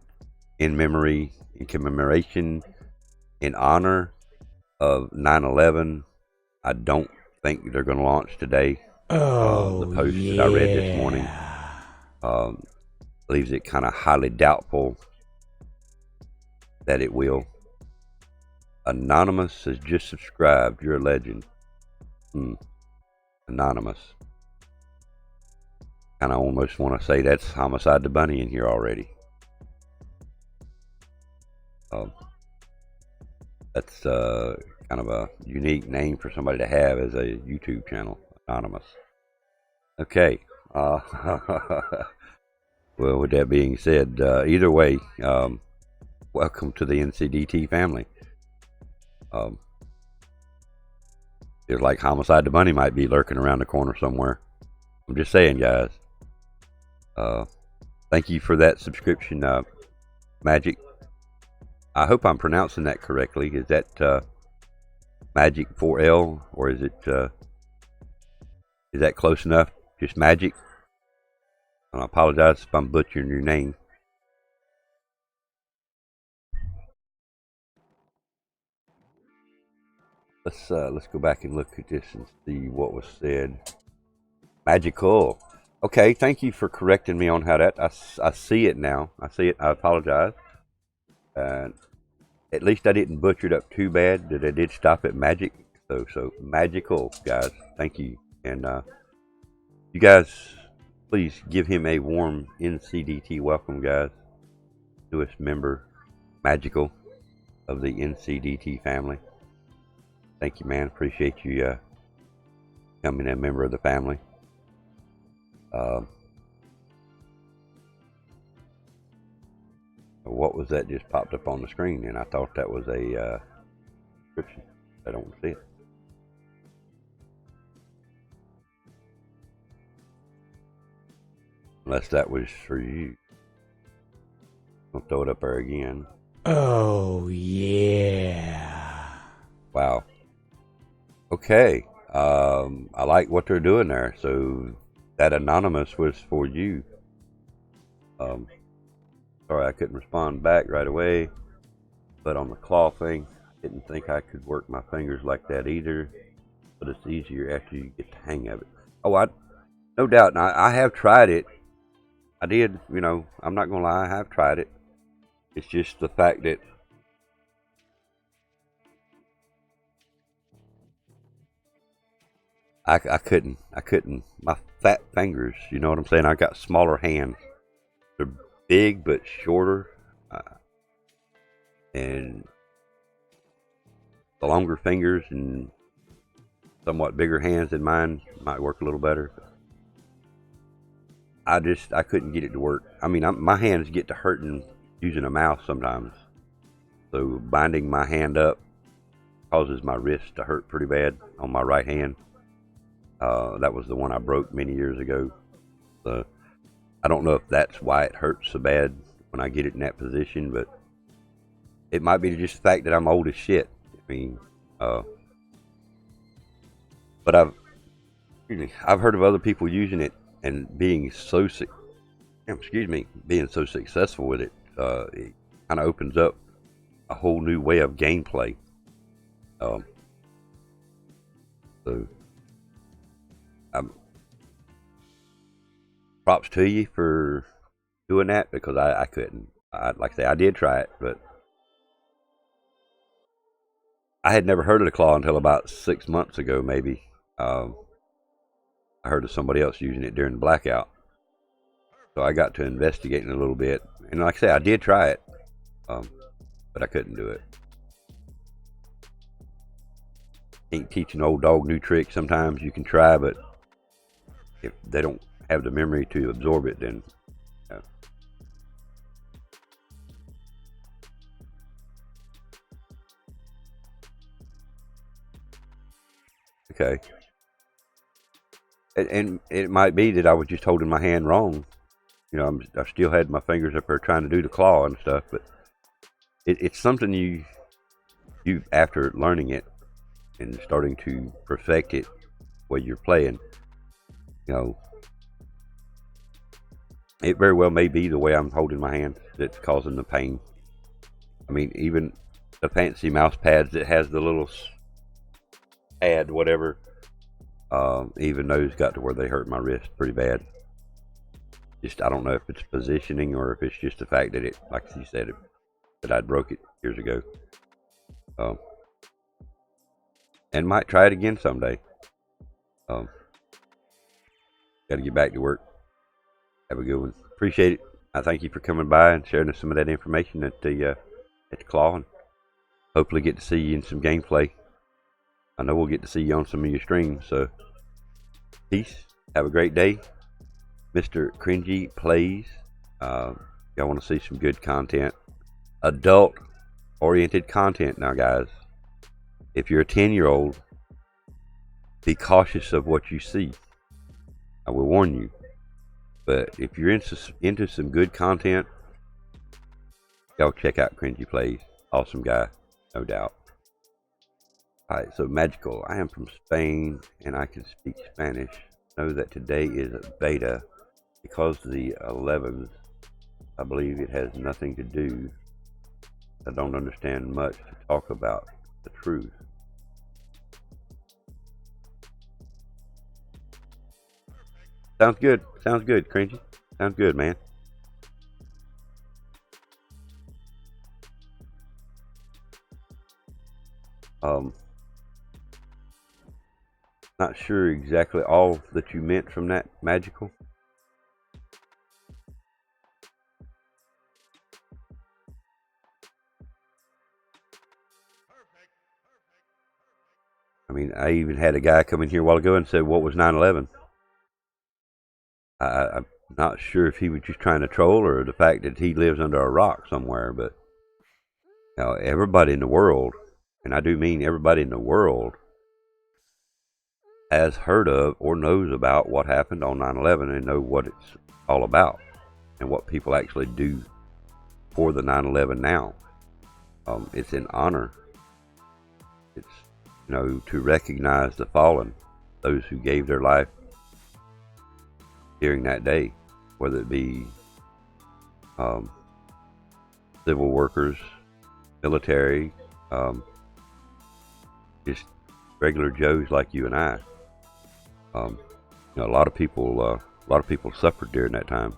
in memory, in commemoration, in honor of 9/11, I don't think they're going to launch today. The post that I read this morning leaves it kind of highly doubtful that it will. Anonymous has just subscribed. You're a legend. Anonymous. Kind of almost want to say that's Homicide the Bunny in here already. That's kind kind of a unique name for somebody to have as a YouTube channel, anonymous. Okay. Well, with that being said, either way, welcome to the NCDT family. Feels like Homicide the Bunny might be lurking around the corner somewhere. I'm just saying, guys. Thank you for that subscription, Magic. I hope I'm pronouncing that correctly. Is that Magic 4L, or is that close enough? Just Magic? And I apologize if I'm butchering your name. Let's go back and look at this and see what was said. Magical. Okay, thank you for correcting me on how that. I see it now. I see it. I apologize. At least I didn't butcher it up too bad. That I did stop at Magic. So magical, guys. Thank you. And you guys, please give him a warm NCDT welcome, guys. Newest member, Magical, of the NCDT family. Thank you, man. Appreciate you becoming a member of the family. What was that just popped up on the screen? And I thought that was a description. I don't see it. Unless that was for you. I'll throw it up there again. Oh, yeah. Wow. Okay. I like what they're doing there. So that anonymous was for you. Sorry I couldn't respond back right away. But on the claw thing, I didn't think I could work my fingers like that either. But it's easier after you get the hang of it. Oh, no doubt. Now, I have tried it. I did, I'm not going to lie, I have tried it. It's just the fact that I couldn't. My fat fingers, you know what I'm saying? I got smaller hands. They're big but shorter. And the longer fingers and somewhat bigger hands than mine might work a little better. I couldn't get it to work. I mean, my hands get to hurting using a mouse sometimes. So binding my hand up causes my wrist to hurt pretty bad on my right hand. That was the one I broke many years ago. So I don't know if that's why it hurts so bad when I get it in that position, but it might be just the fact that I'm old as shit. I mean, but I've heard of other people using it and being so successful with it. It kind of opens up a whole new way of gameplay. So props to you for doing that, because I couldn't. Like I say, I did try it, but I had never heard of the claw until about 6 months ago, maybe. I heard of somebody else using it during the Blackout. So I got to investigating a little bit. And like I say, I did try it, but I couldn't do it. Can't teach an old dog new tricks. Sometimes you can try, but if they don't have the memory to absorb it, then okay. And it might be that I was just holding my hand wrong. I still had my fingers up there trying to do the claw and stuff, but it's something you after learning it and starting to perfect it while you're playing, it very well may be the way I'm holding my hand that's causing the pain. I mean, even the fancy mouse pads that has the little pad, whatever, even those got to where they hurt my wrist pretty bad. I don't know if it's positioning or if it's just the fact that like you said, that I broke it years ago. And might try it again someday. Got to get back to work. Have a good one. Appreciate it. I thank you for coming by and sharing some of that information at the claw, and hopefully get to see you in some gameplay I know we'll get to see you on some of your streams. So, peace. Have a great day. Mr. Cringy Plays. Y'all want to see some good content. Adult-oriented content now, guys. If you're a 10-year-old, be cautious of what you see. I will warn you. But if you're into some good content, y'all check out Cringy Plays. Awesome guy, no doubt. Alright, so Magical. I am from Spain and I can speak Spanish. Know that today is a beta. Because the 11th, I believe it has nothing to do. I don't understand much to talk about the truth. Sounds good. Sounds good, Cringy. Sounds good, man. Not sure exactly all that you meant from that, Magical. I mean, I even had a guy come in here a while ago and said, what was 9/11? I'm not sure if he was just trying to troll or the fact that he lives under a rock somewhere, but you know, everybody in the world, and I do mean everybody in the world, has heard of or knows about what happened on 9/11 and know what it's all about and what people actually do for the 9/11 now. It's an honor. It's, you know, to recognize the fallen, those who gave their life during that day, whether it be civil workers, military, just regular Joes like you and I. You know, a lot of people suffered during that time.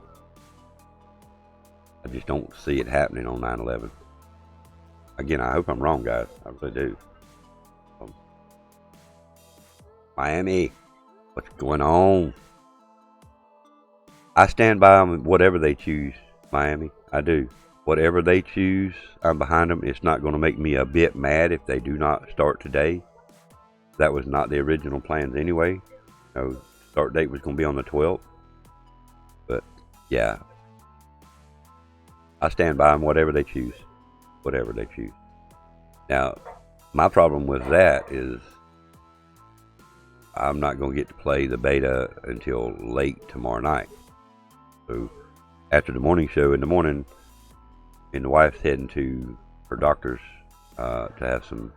I just don't see it happening on 9/11. Again, I hope I'm wrong, guys. I really do. Miami, what's going on? I stand by them whatever they choose, Miami. I do. Whatever they choose, I'm behind them. It's not going to make me a bit mad if they do not start today. That was not the original plans anyway. No, start date was going to be on the 12th. But, yeah. I stand by them whatever they choose. Whatever they choose. Now, my problem with that is I'm not going to get to play the beta until late tomorrow night. So, after the morning show in the morning, and the wife's heading to her doctor's to have some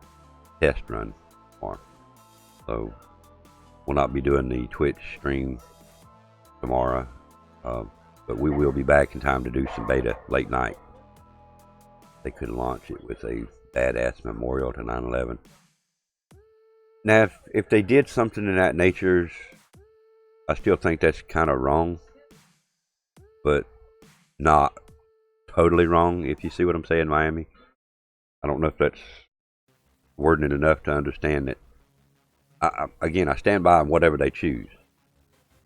test run tomorrow. So, we'll not be doing the Twitch stream tomorrow, but we will be back in time to do some beta late night. They could launch it with a badass memorial to 9/11. Now, if they did something in that nature, I still think that's kind of wrong, but not totally wrong, if you see what I'm saying, Miami. I don't know if that's wording it enough to understand that. Again, I stand by them whatever they choose.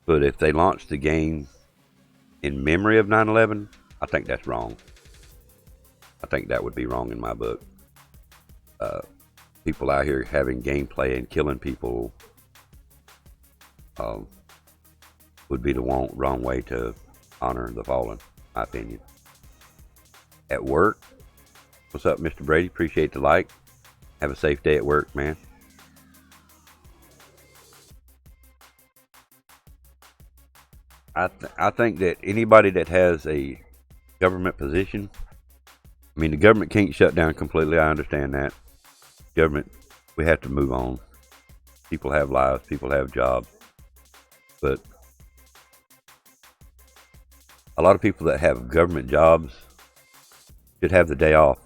But if they launch the game in memory of 9/11, I think that's wrong. I think that would be wrong in my book. People out here having gameplay and killing people would be the wrong way to honor the fallen, in my opinion. At work, what's up, Mr. Brady? Appreciate the like. Have a safe day at work, man. I think that anybody that has a government position, I mean, the government can't shut down completely. I understand that. Government, we have to move on. People have lives. People have jobs. But a lot of people that have government jobs should have the day off.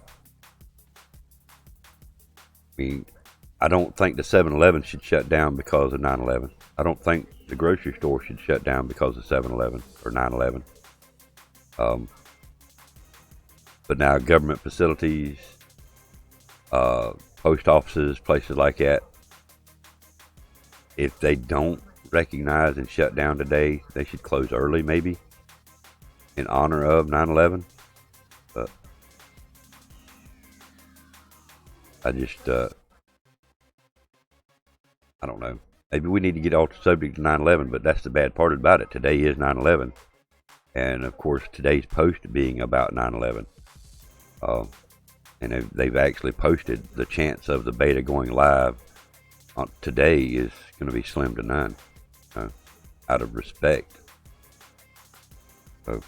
I mean, I don't think the 7-Eleven should shut down because of 9/11. I don't think the grocery store should shut down because of 7-Eleven or 9/11. But now government facilities, post offices, places like that, if they don't recognize and shut down today, they should close early maybe in honor of 9/11. But I just I don't know. Maybe we need to get off the subject of 9/11, but that's the bad part about it. Today is 9/11. And of course, today's post being about 9/11. And they've actually posted the chance of the beta going live on today is going to be slim to none, out of respect. So,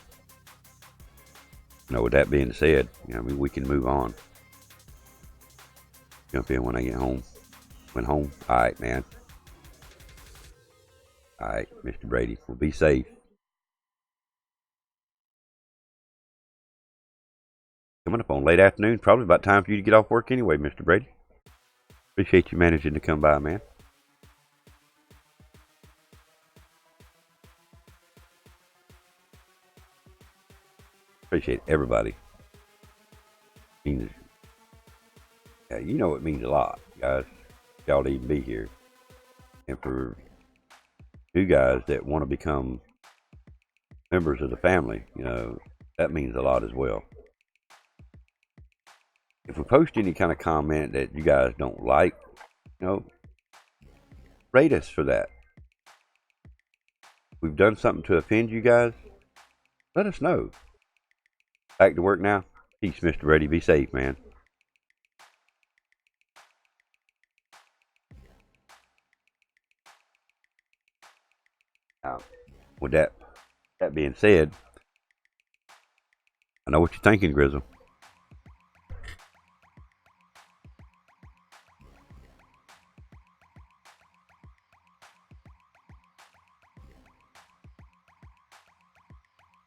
with that being said, we can move on. Jump in when I get home. Went home. All right, man. All right, Mr. Brady. Well, be safe. Coming up on late afternoon, probably about time for you to get off work anyway, Mr. Brady. Appreciate you managing to come by, man. Appreciate everybody. Means, it means a lot, guys. Y'all to even be here. And for you guys that want to become members of the family, that means a lot as well. If we post any kind of comment that you guys don't like, rate us for that. If we've done something to offend you guys, let us know. Back to work now. Peace, Mr. Brady. Be safe, man. Now, with that being said, I know what you're thinking, GiZmO.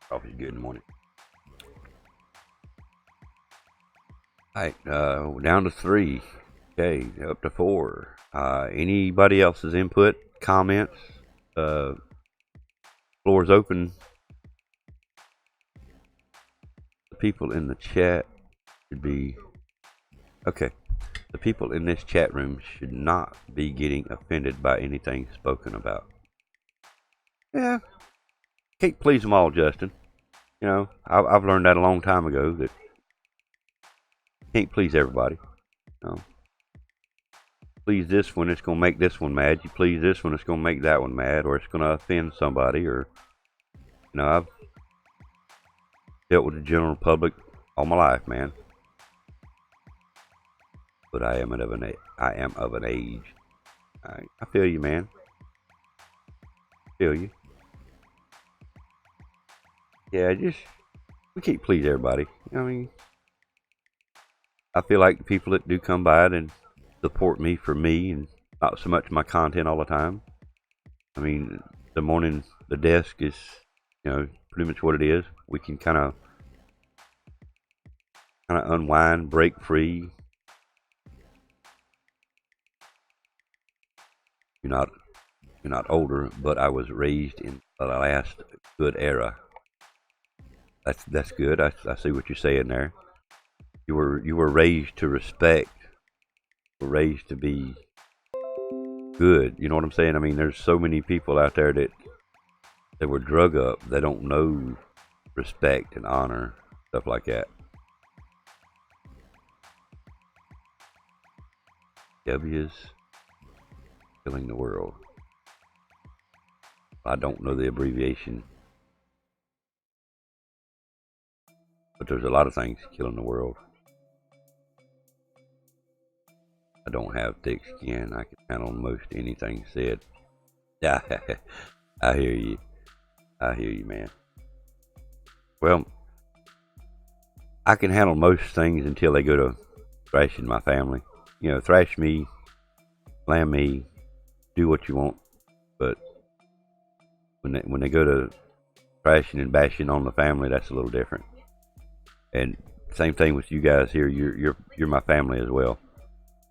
Coffee's good in the morning. All right, down to 3. Okay, up to 4. Anybody else's input, comments? Floor is open. The people in the chat should be okay. The people in this chat room should not be getting offended by anything spoken about. Yeah, can't please them all, Justin. I've learned that a long time ago that can't please everybody. Please this one, it's going to make this one mad. You please this one, it's going to make that one mad, or it's going to offend somebody. Or I've dealt with the general public all my life, man. But I am of an age. I feel you, man. Feel you. Yeah, we can't please everybody. I feel like the people that do come by and support me for me and not so much my content all the time. The morning, the desk is, pretty much what it is. We can kind of unwind, break free. You're not older, but I was raised in the last good era. That's good. I see what you're saying there. You were raised to respect. You were raised to be good. You know what I'm saying? There's so many people out there that were drug up. They don't know respect and honor, stuff like that. W's killing the world. I don't know the abbreviation, but there's a lot of things killing the world. I don't have thick skin. I can handle most anything said. Yeah, I hear you. I hear you, man. Well, I can handle most things until they go to thrashing my family. Thrash me, slam me, do what you want. But when they go to thrashing and bashing on the family, that's a little different. And same thing with you guys here. You're my family as well.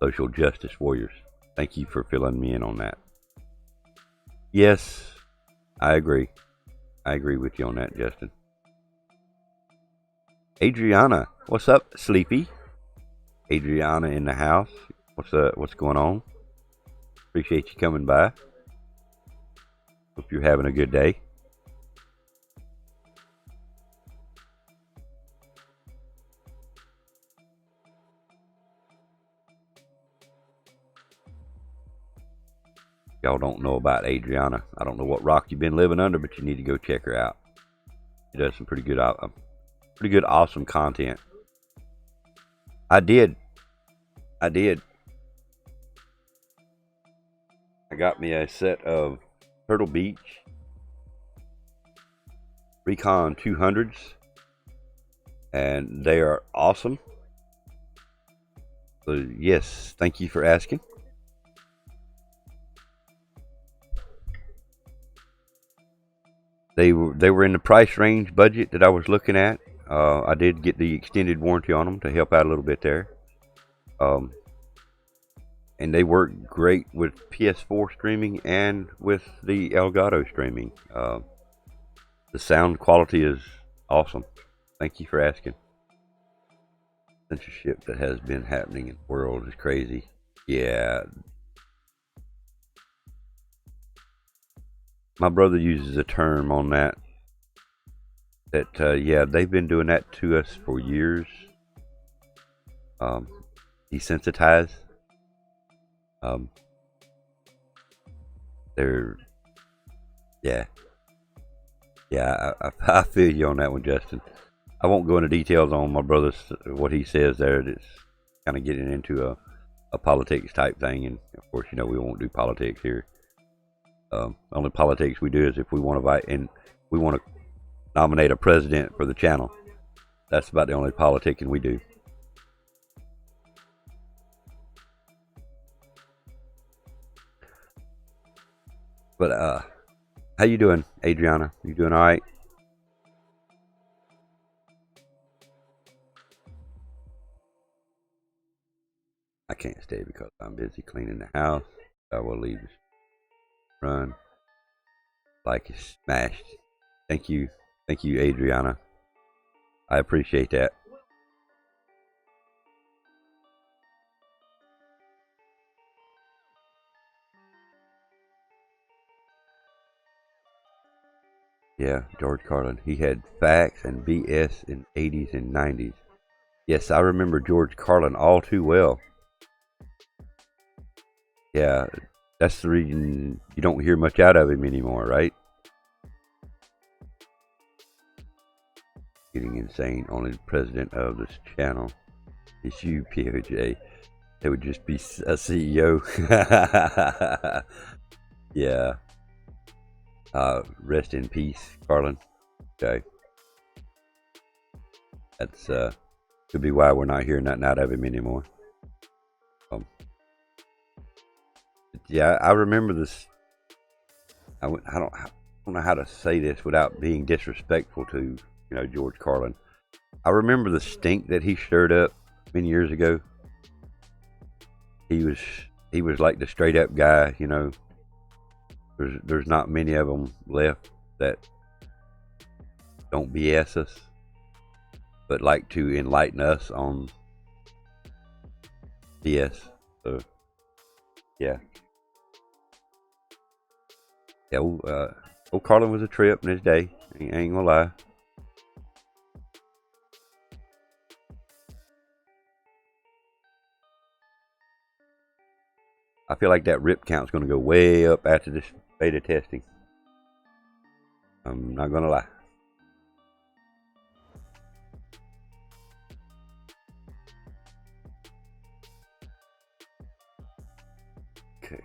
Social justice warriors. Thank you for filling me in on that. Yes, I agree. I agree with you on that, Justin. Adriana, what's up, Sleepy? Adriana in the house. What's going on? Appreciate you coming by. Hope you're having a good day. Y'all don't know about Adriana. I don't know what rock you've been living under, but you need to go check her out. She does some pretty good, awesome content. I did. I got me a set of Turtle Beach Recon 200s, and they are awesome. So yes, thank you for asking. They were in the price range budget that I was looking at. I did get the extended warranty on them to help out a little bit there. And they work great with PS4 streaming and with the Elgato streaming. The sound quality is awesome. Thank you for asking. Censorship that has been happening in the world is crazy. Yeah. My brother uses a term on that. Yeah, they've been doing that to us for years. Desensitize. They're, yeah. Yeah, I feel you on that one, Justin. I won't go into details on my brother's, what he says there. It's kind of getting into a politics type thing, and of course, you know, we won't do politics here. Only politics we do is if we want to nominate a president for the channel. That's about the only politicking we do. But how you doing, Adriana? You doing all right? I can't stay because I'm busy cleaning the house. I will leave this run like it's smashed. Thank you, Adriana. I appreciate that. Yeah, George Carlin. He had facts and BS in 80s and 90s. Yes, I remember George Carlin all too well. Yeah, that's the reason you don't hear much out of him anymore, right? Getting insane. Only the president of this channel is you, PoJ. It would just be a CEO. Yeah. Rest in peace, Carlin. Okay. That's could be why we're not hearing nothing out of him anymore. Yeah, I remember this. I don't know how to say this without being disrespectful to, you know, George Carlin. I remember the stink that he stirred up many years ago. He was like the straight up guy, you know. There's not many of them left that don't BS us, but like to enlighten us on BS. So yeah. Yeah, old Carlin was a trip in his day. I ain't gonna lie. I feel like that rip count's gonna go way up after this beta testing. I'm not gonna lie. Okay.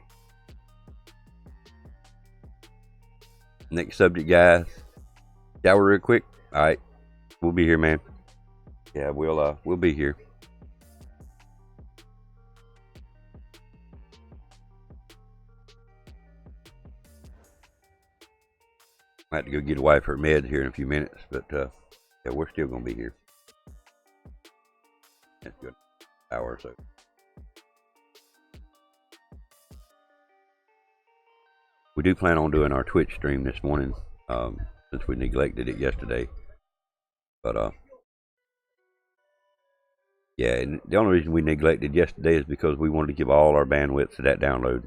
Next subject, guys. Shower real quick. All right, we'll be here, man. Yeah, we'll be here. I have to go get a wife her meds here in a few minutes, but yeah, we're still gonna be here. That's good. Hour or so. We do plan on doing our Twitch stream this morning, since we neglected it yesterday. But yeah, and the only reason we neglected yesterday is because we wanted to give all our bandwidth to that download.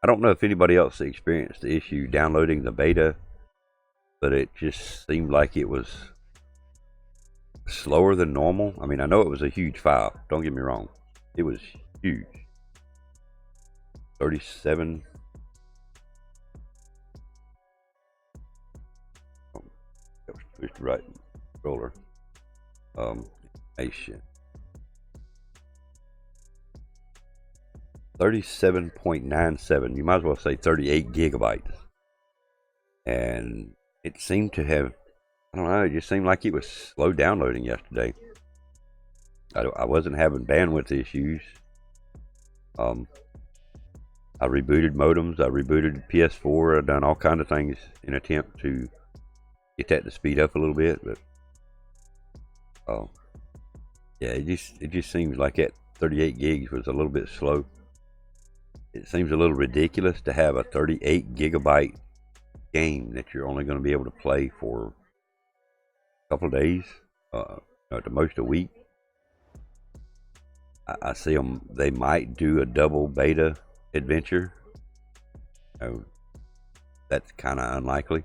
I don't know if anybody else experienced the issue downloading the beta, but it just seemed like it was slower than normal. I mean, I know it was a huge file. Don't get me wrong. It was huge. 37 push the right controller. Information. 37.97. You might as well say 38 gigabytes. And it seemed to have, I don't know, it just seemed like it was slow downloading yesterday. I wasn't having bandwidth issues. I rebooted modems, I rebooted PS4, I've done all kinds of things in an attempt to get that to speed up a little bit, but yeah, it just seems like that 38 gigs was a little bit slow. It seems a little ridiculous to have a 38 gigabyte game that you're only going to be able to play for a couple of days, at the most a week. I see them, they might do a double beta adventure. That's kind of unlikely.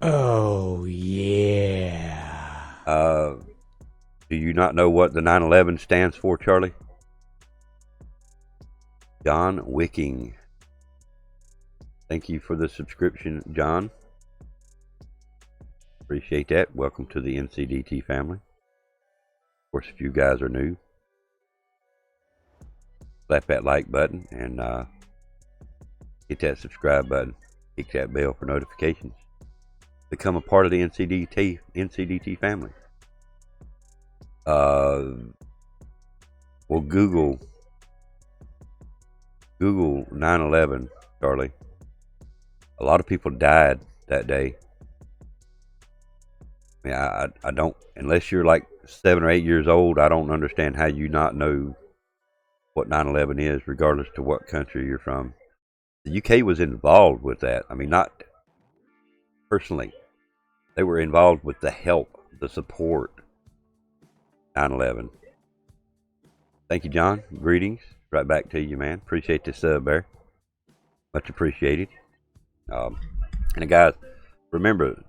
Oh, yeah. Do you not know what the 9/11 stands for, Charlie? John Wicking. Thank you for the subscription, John. Appreciate that. Welcome to the NCDT family. Of course, if you guys are new, slap that like button and hit that subscribe button. Hit that bell for notifications. Become a part of the NCDT family. Well, Google 9/11, Charlie. A lot of people died that day. I mean, I don't, unless you're like 7 or 8 years old, I don't understand how you not know what 9/11 is, regardless to what country you're from. The UK was involved with that. I mean, not personally. They were involved with the help, the support. 9/11. Thank you, John. Greetings. Right back to you, man. Appreciate the sub there. Much appreciated. And guys, remember,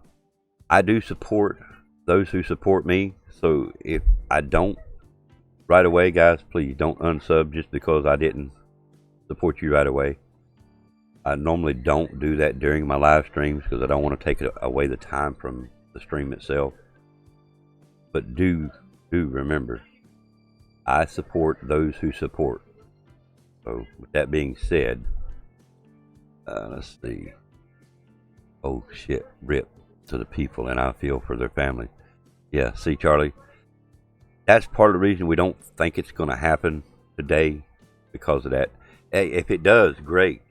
I do support those who support me. So if I don't right away, guys, please don't unsub just because I didn't support you right away. I normally don't do that during my live streams because I don't want to take away the time from the stream itself. But do remember, I support those who support. So with that being said, let's see. Oh shit, rip to the people, and I feel for their family. Yeah, see, Charlie, that's part of the reason we don't think it's going to happen today, because of that. Hey, if it does, great.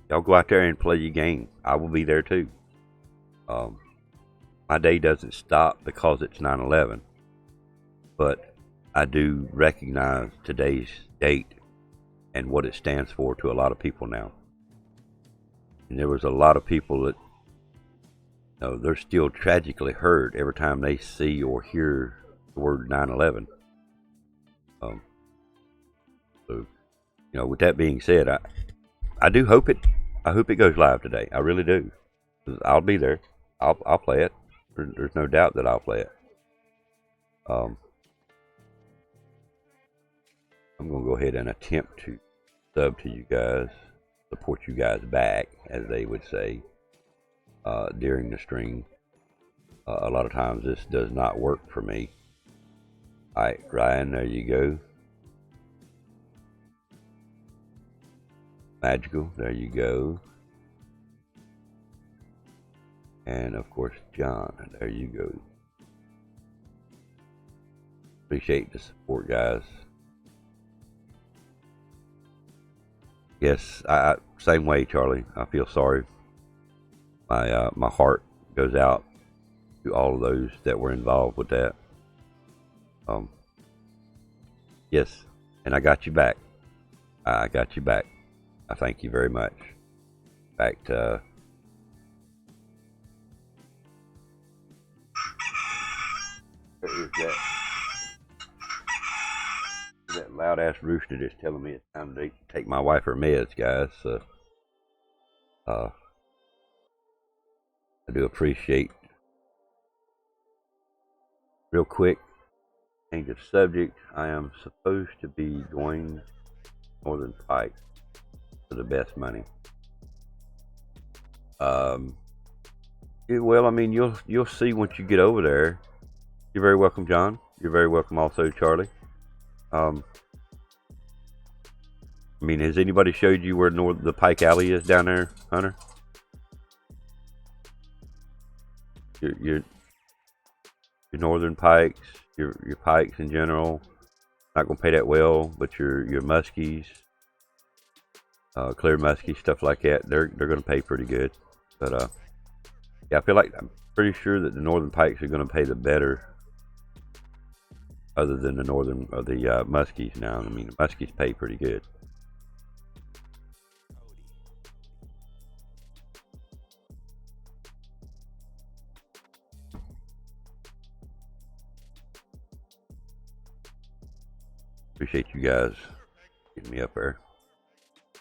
Y'all go out there and play your game. I will be there too. My day doesn't stop because it's 9/11, but I do recognize today's date and what it stands for to a lot of people now. And there was a lot of people that, you know, they're still tragically hurt every time they see or hear the word 9/11. So, you know, with that being said, I do hope it. I hope it goes live today. I really do. I'll be there. I'll play it. There's no doubt that I'll play it. I'm gonna go ahead and attempt to sub to you guys, support you guys back, as they would say, during the stream. A lot of times this does not work for me. Alright, Ryan, there you go. Magical, there you go. And of course, John, there you go. Appreciate the support, guys. Yes, same way, Charlie. I feel sorry. My heart goes out to all of those that were involved with that. Yes, and I got you back. I got you back. I thank you very much. In fact, where is that loud ass rooster that's telling me it's time to take my wife her meds, guys? So, I do appreciate. Real quick, change of subject. I am supposed to be going Northern Pike for the best money. Well, I mean, you'll see once you get over there. You're very welcome, John. You're very welcome, also, Charlie. I mean, has anybody showed you where the Pike Alley is down there, Hunter? Your northern pikes, your pikes in general, not gonna pay that well, but your muskies, clear muskies, stuff like that, they're gonna pay pretty good. But yeah, I feel like I'm pretty sure that the northern pikes are gonna pay the better, other than the northern or the muskies. Now, I mean, the muskies pay pretty good. Appreciate you guys getting me up there.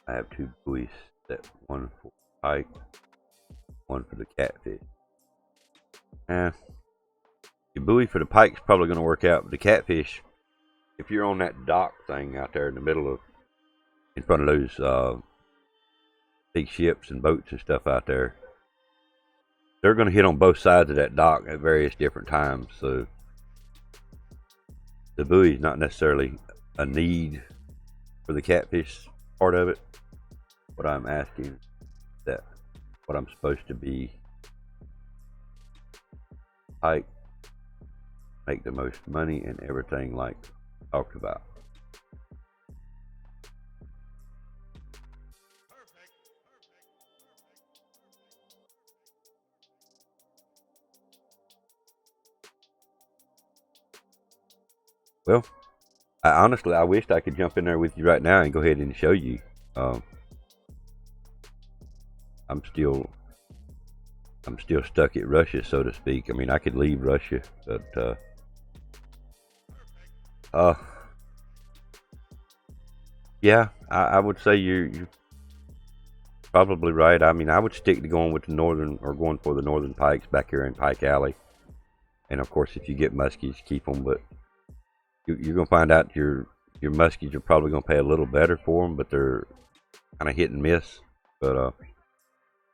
I have 2 buoys set, one for pike, one for the catfish. The buoy for the pike's probably going to work out, but the catfish, if you're on that dock thing out there in the middle of, in front of those big ships and boats and stuff out there, they're going to hit on both sides of that dock at various different times. So the buoy is not necessarily a need for the catfish part of it. What I'm asking is that what I'm supposed to be pike, make the most money and everything like talked about. Well, honestly, I wished I could jump in there with you right now and go ahead and show you. I'm still stuck at Russia, so to speak. I mean, I could leave Russia, but yeah, I would say you're probably right. I mean, I would stick to going with the northern, or going for the northern pikes back here in Pike Alley. And of course, if you get muskies, keep them. But you're gonna find out your muskies are probably gonna pay a little better for them, but they're kind of hit and miss. But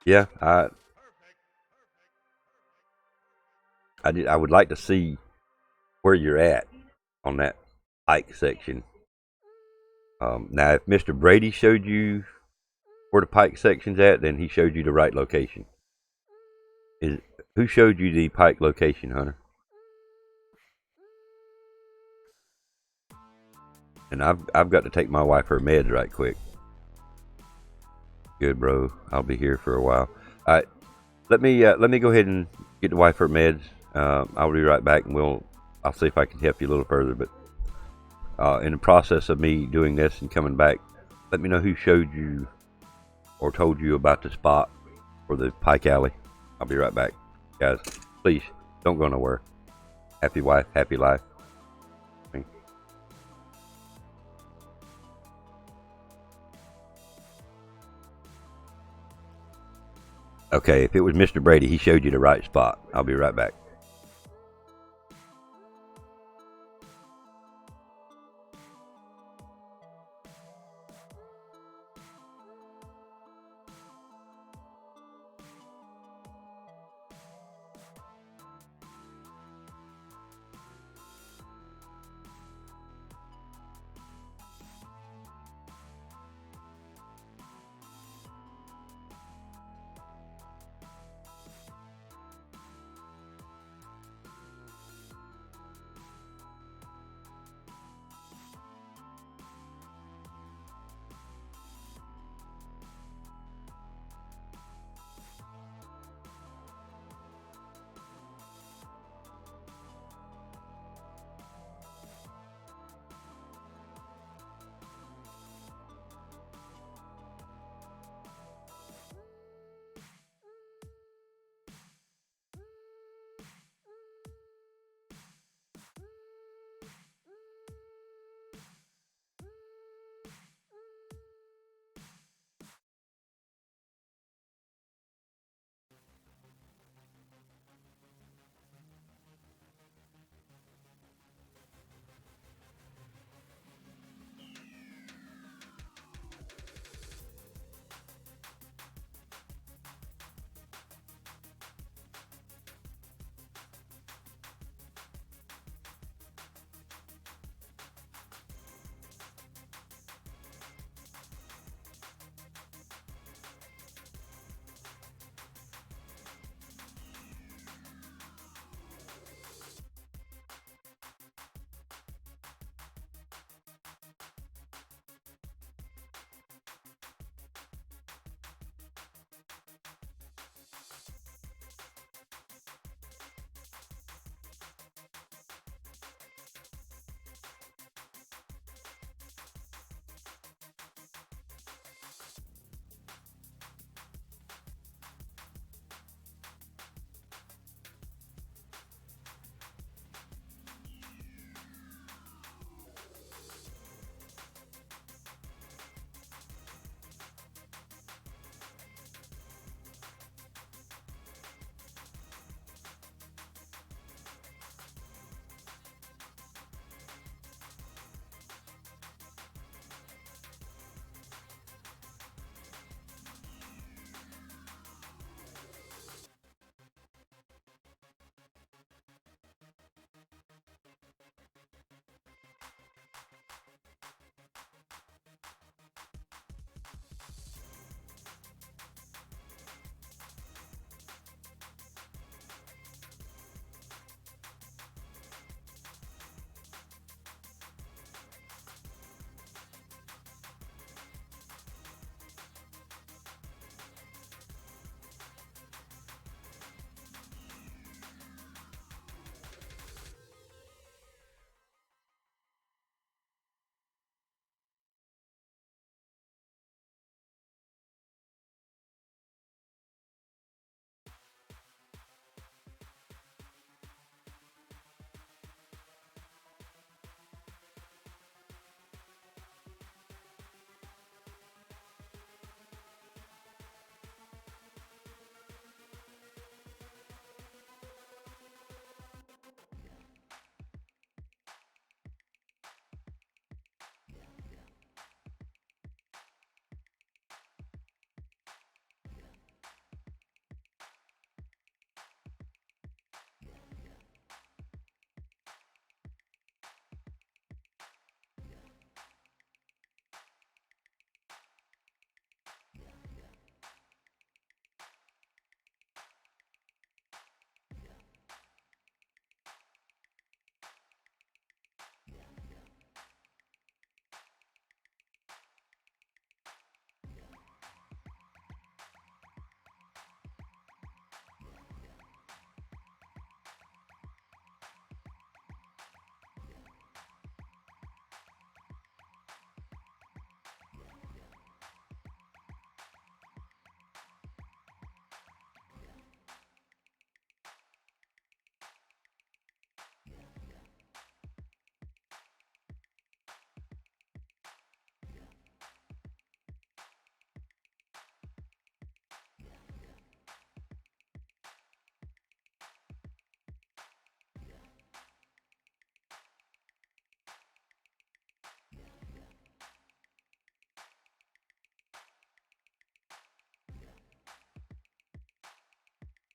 yeah, I would like to see where you're at on that pike section. Now, if Mr. Brady showed you where the pike section's at, then he showed you the right location. Who showed you the pike location, Hunter? And I've got to take my wife her meds right quick. Good, bro. I'll be here for a while. All right, let me go ahead and get the wife her meds. I'll be right back, and I'll see if I can help you a little further. But in the process of me doing this and coming back, let me know who showed you or told you about the spot for the Pike Alley. I'll be right back, guys. Please don't go nowhere. Happy wife, happy life. Okay, if it was Mr. Brady, he showed you the right spot. I'll be right back.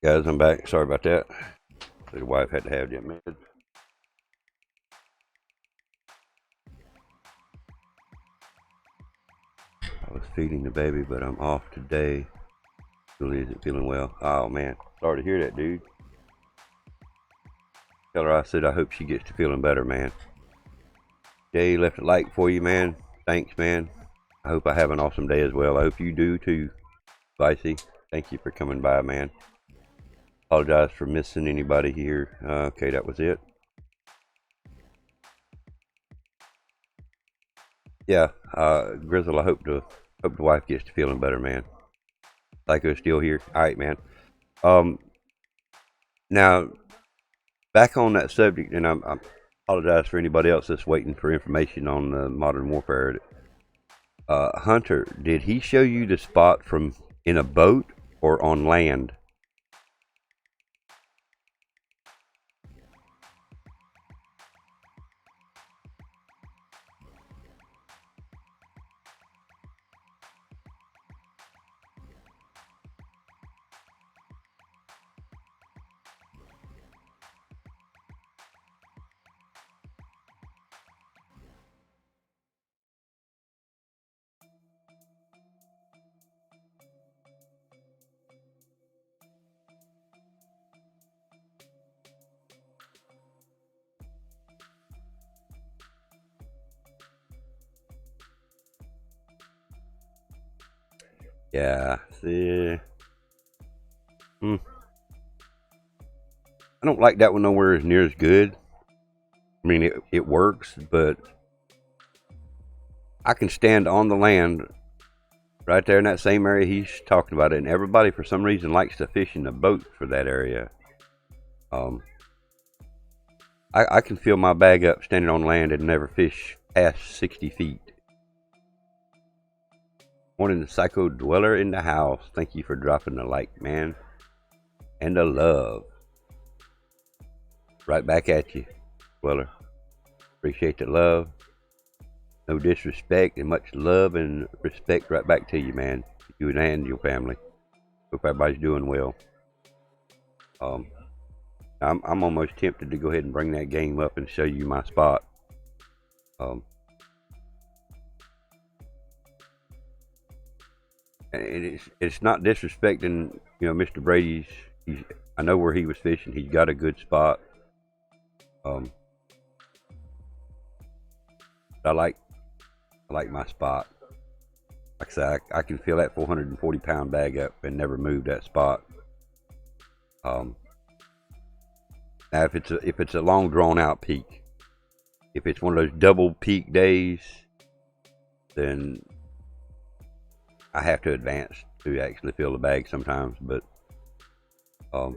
Guys, I'm back. Sorry about that. The wife had to have that med. I was feeding the baby, but I'm off today. Julie isn't feeling well. Oh man, sorry to hear that, dude. Tell her I said I hope she gets to feeling better, man. Jay left a like for you, man. Thanks, man. I hope I have an awesome day as well. I hope you do too, Vicey. Thank you for coming by, man. Apologize for missing anybody here. Okay, that was it. Yeah, Grizzle, I hope the wife gets to feeling better, man. Psycho's still here. All right, man. Now, back on that subject, and I apologize for anybody else that's waiting for information on Modern Warfare. Hunter, did he show you the spot from in a boat or on land? Yeah, see. I don't like that one nowhere as near as good. I mean, it works, but I can stand on the land right there in that same area he's talking about it, and everybody for some reason likes to fish in the boat for that area. I can fill my bag up standing on land and never fish past 60 feet. Morning, the Psycho Dweller in the house. Thank you for dropping the like, man. And the love. Right back at you, Dweller. Appreciate the love. No disrespect, and much love and respect right back to you, man. You and your family. Hope everybody's doing well. I'm almost tempted to go ahead and bring that game up and show you my spot. And it's not disrespecting, Mr. Brady's. I know where he was fishing. He's got a good spot. I like my spot. Like I said, I can fill that 440-pound bag up and never move that spot. Now, if it's a long drawn out peak, if it's one of those double peak days, then I have to advance to actually fill the bag sometimes. But oh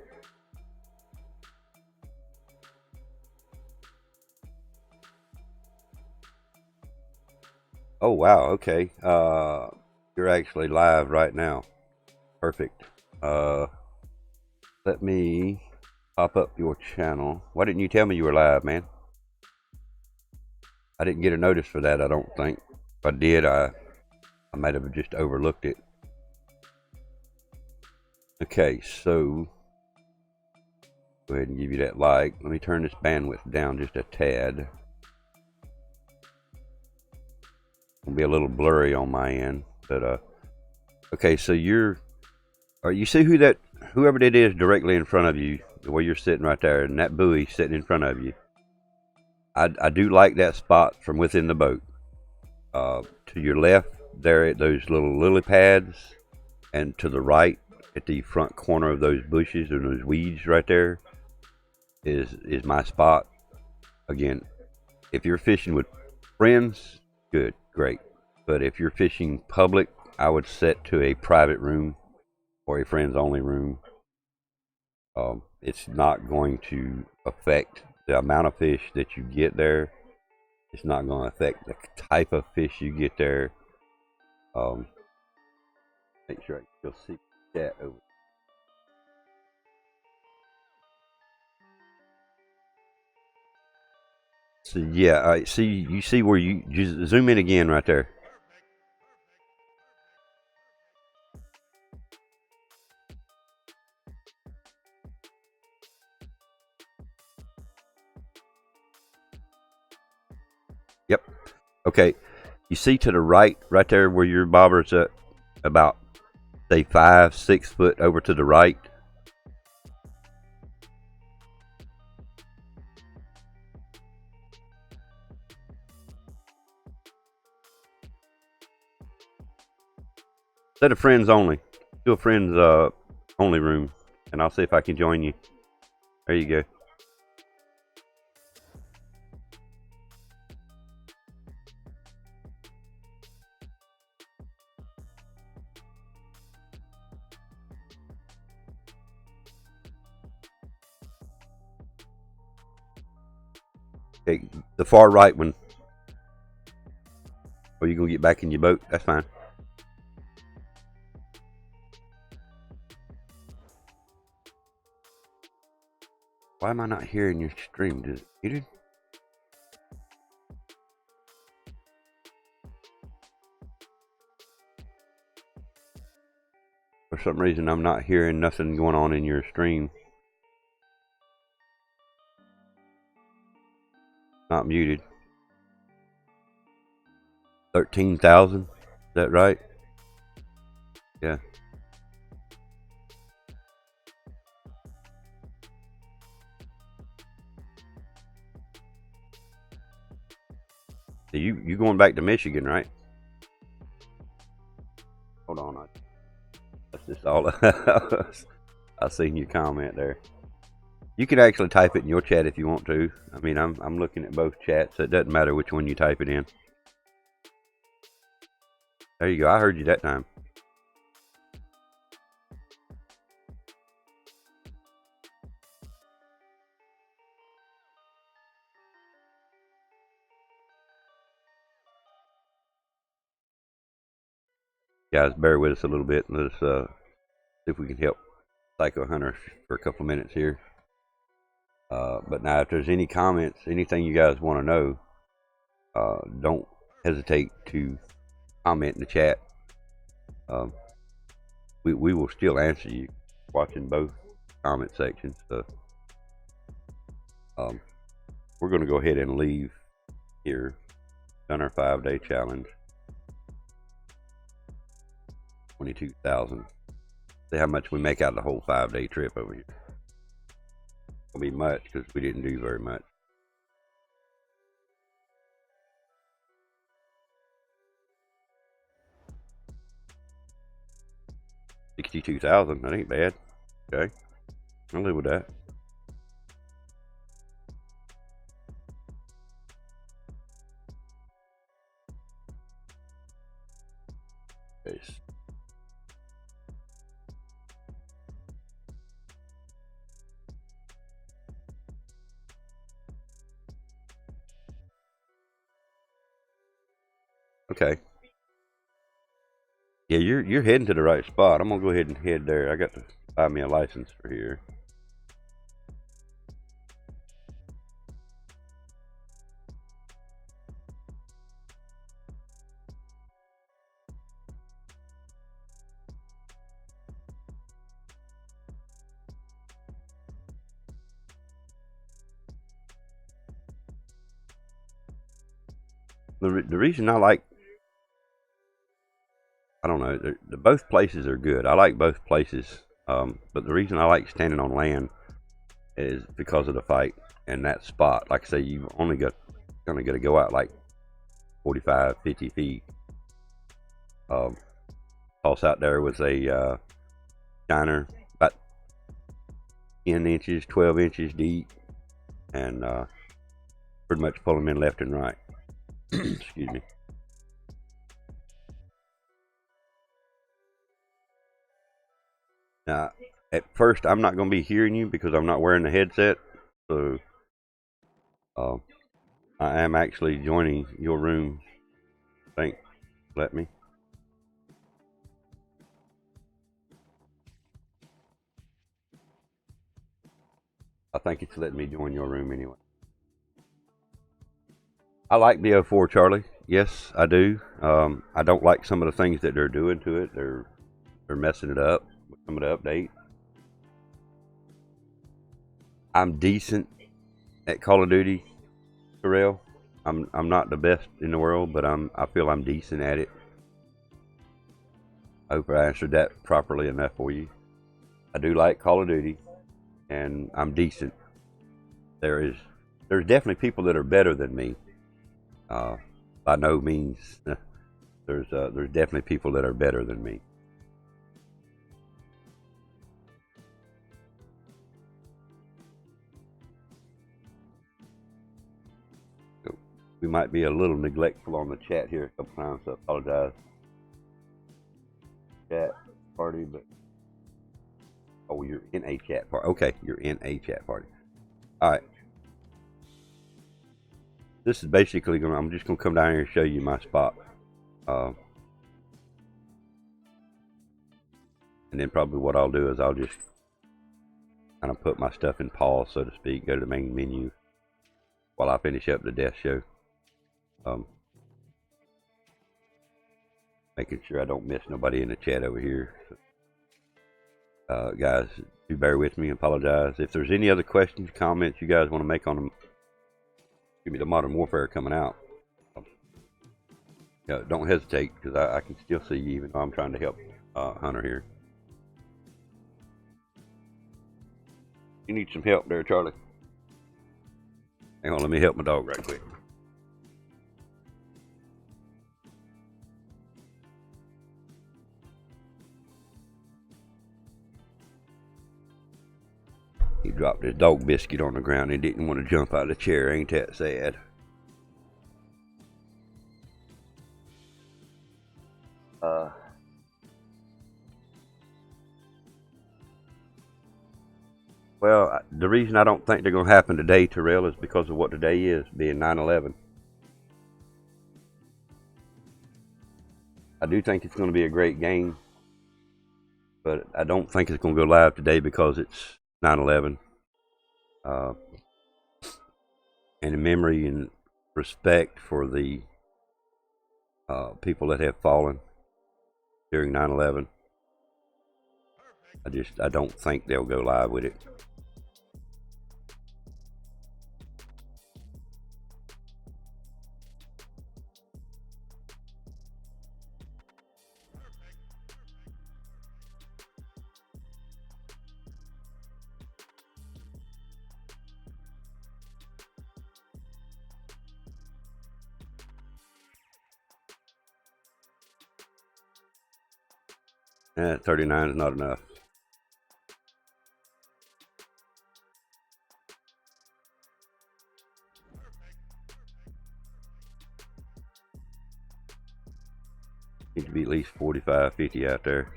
wow, okay. You're actually live right now. Perfect. Let me pop up your channel. Why didn't you tell me you were live, man? I didn't get a notice for that, I don't think. If I did, I might have just overlooked it. Okay, so go ahead and give you that like. Let me turn this bandwidth down just a tad. It'll be a little blurry on my end, but okay, so you see whoever that is directly in front of you, the way you're sitting right there, and that buoy sitting in front of you. I do like that spot from within the boat. To your left there at those little lily pads, and to the right at the front corner of those bushes and those weeds right there is my spot. Again, if you're fishing with friends, good, great. But if you're fishing public, I would set to a private room or a friends only room. It's not going to affect the amount of fish that you get there. It's not going to affect the type of fish you get there. Make sure you'll see that over. So yeah, I see. You see where you just zoom in again right there. Yep. Okay. You see to the right there where your bobber's at, about say 5-6 foot over to the right. Set of friends only. Do a friends only room, and I'll see if I can join you. There you go. Okay, the far right one. Or you gonna get back in your boat? That's fine. Why am I not hearing your stream? Is it muted? For some reason, I'm not hearing nothing going on in your stream. Not muted. 13,000. Is that right? Yeah. So you going back to Michigan, right? Hold on. That's just all. I seen your comment there. You can actually type it in your chat if you want to. I mean, I'm looking at both chats, so it doesn't matter which one you type it in. There you go. I heard you that time. Guys, bear with us a little bit. Let us see if we can help Psycho Hunter for a couple of minutes here. But now, if there's any comments, anything you guys want to know, don't hesitate to comment in the chat. We will still answer you, watching both comment sections. So, we're going to go ahead and leave here. Done our 5-day challenge. 22,000. See how much we make out of the whole 5-day trip over here. Won't be much because we didn't do very much. $62,000. That ain't bad. Okay, I'll live with that. Okay. Okay. Yeah, you're heading to the right spot. I'm gonna go ahead and head there. I got to buy me a license for here. The reason I like, I don't know, both places are good. I like both places, but the reason I like standing on land is because of the fight and that spot. Like I say, you only got to go out like 45, 50 feet. Toss out there was a shiner about 10 inches, 12 inches deep, and pretty much pull them in left and right. Excuse me. Now, at first, I'm not going to be hearing you because I'm not wearing the headset. So, I am actually joining your room. Let me. I think it's letting me join your room anyway. I like BO4 Charlie. Yes, I do. I don't like some of the things that they're doing to it. They're messing it up with some of the update. I'm decent at Call of Duty, Terrell. I'm not the best in the world, but I feel I'm decent at it. I hope I answered that properly enough for you. I do like Call of Duty, and I'm decent. There's definitely people that are better than me. By no means, there's definitely people that are better than me. So we might be a little neglectful on the chat here a couple times, so I apologize. Chat party, but oh, you're in a chat party. Okay, you're in a chat party. All right. This is basically I'm just gonna come down here and show you my spot, and then probably what I'll do is I'll just kind of put my stuff in pause, so to speak, go to the main menu while I finish up the death show. Making sure I don't miss nobody in the chat over here. So, guys, do bear with me. Apologize. If there's any other questions, comments you guys want to make on them, give me the Modern Warfare coming out. Don't hesitate, because I can still see you, even though I'm trying to help Hunter here. You need some help there, Charlie? Hang on, let me help my dog right quick. He dropped his dog biscuit on the ground and didn't want to jump out of the chair. Ain't that sad? Well, the reason I don't think they're going to happen today, Terrell, is because of what today is, being 9/11. I do think it's going to be a great game, but I don't think it's going to go live today because it's 9/11. And in memory and respect for the people that have fallen during 9/11, I don't think they'll go live with it. Eh, 39 is not enough. Need to be at least 45, 50 out there.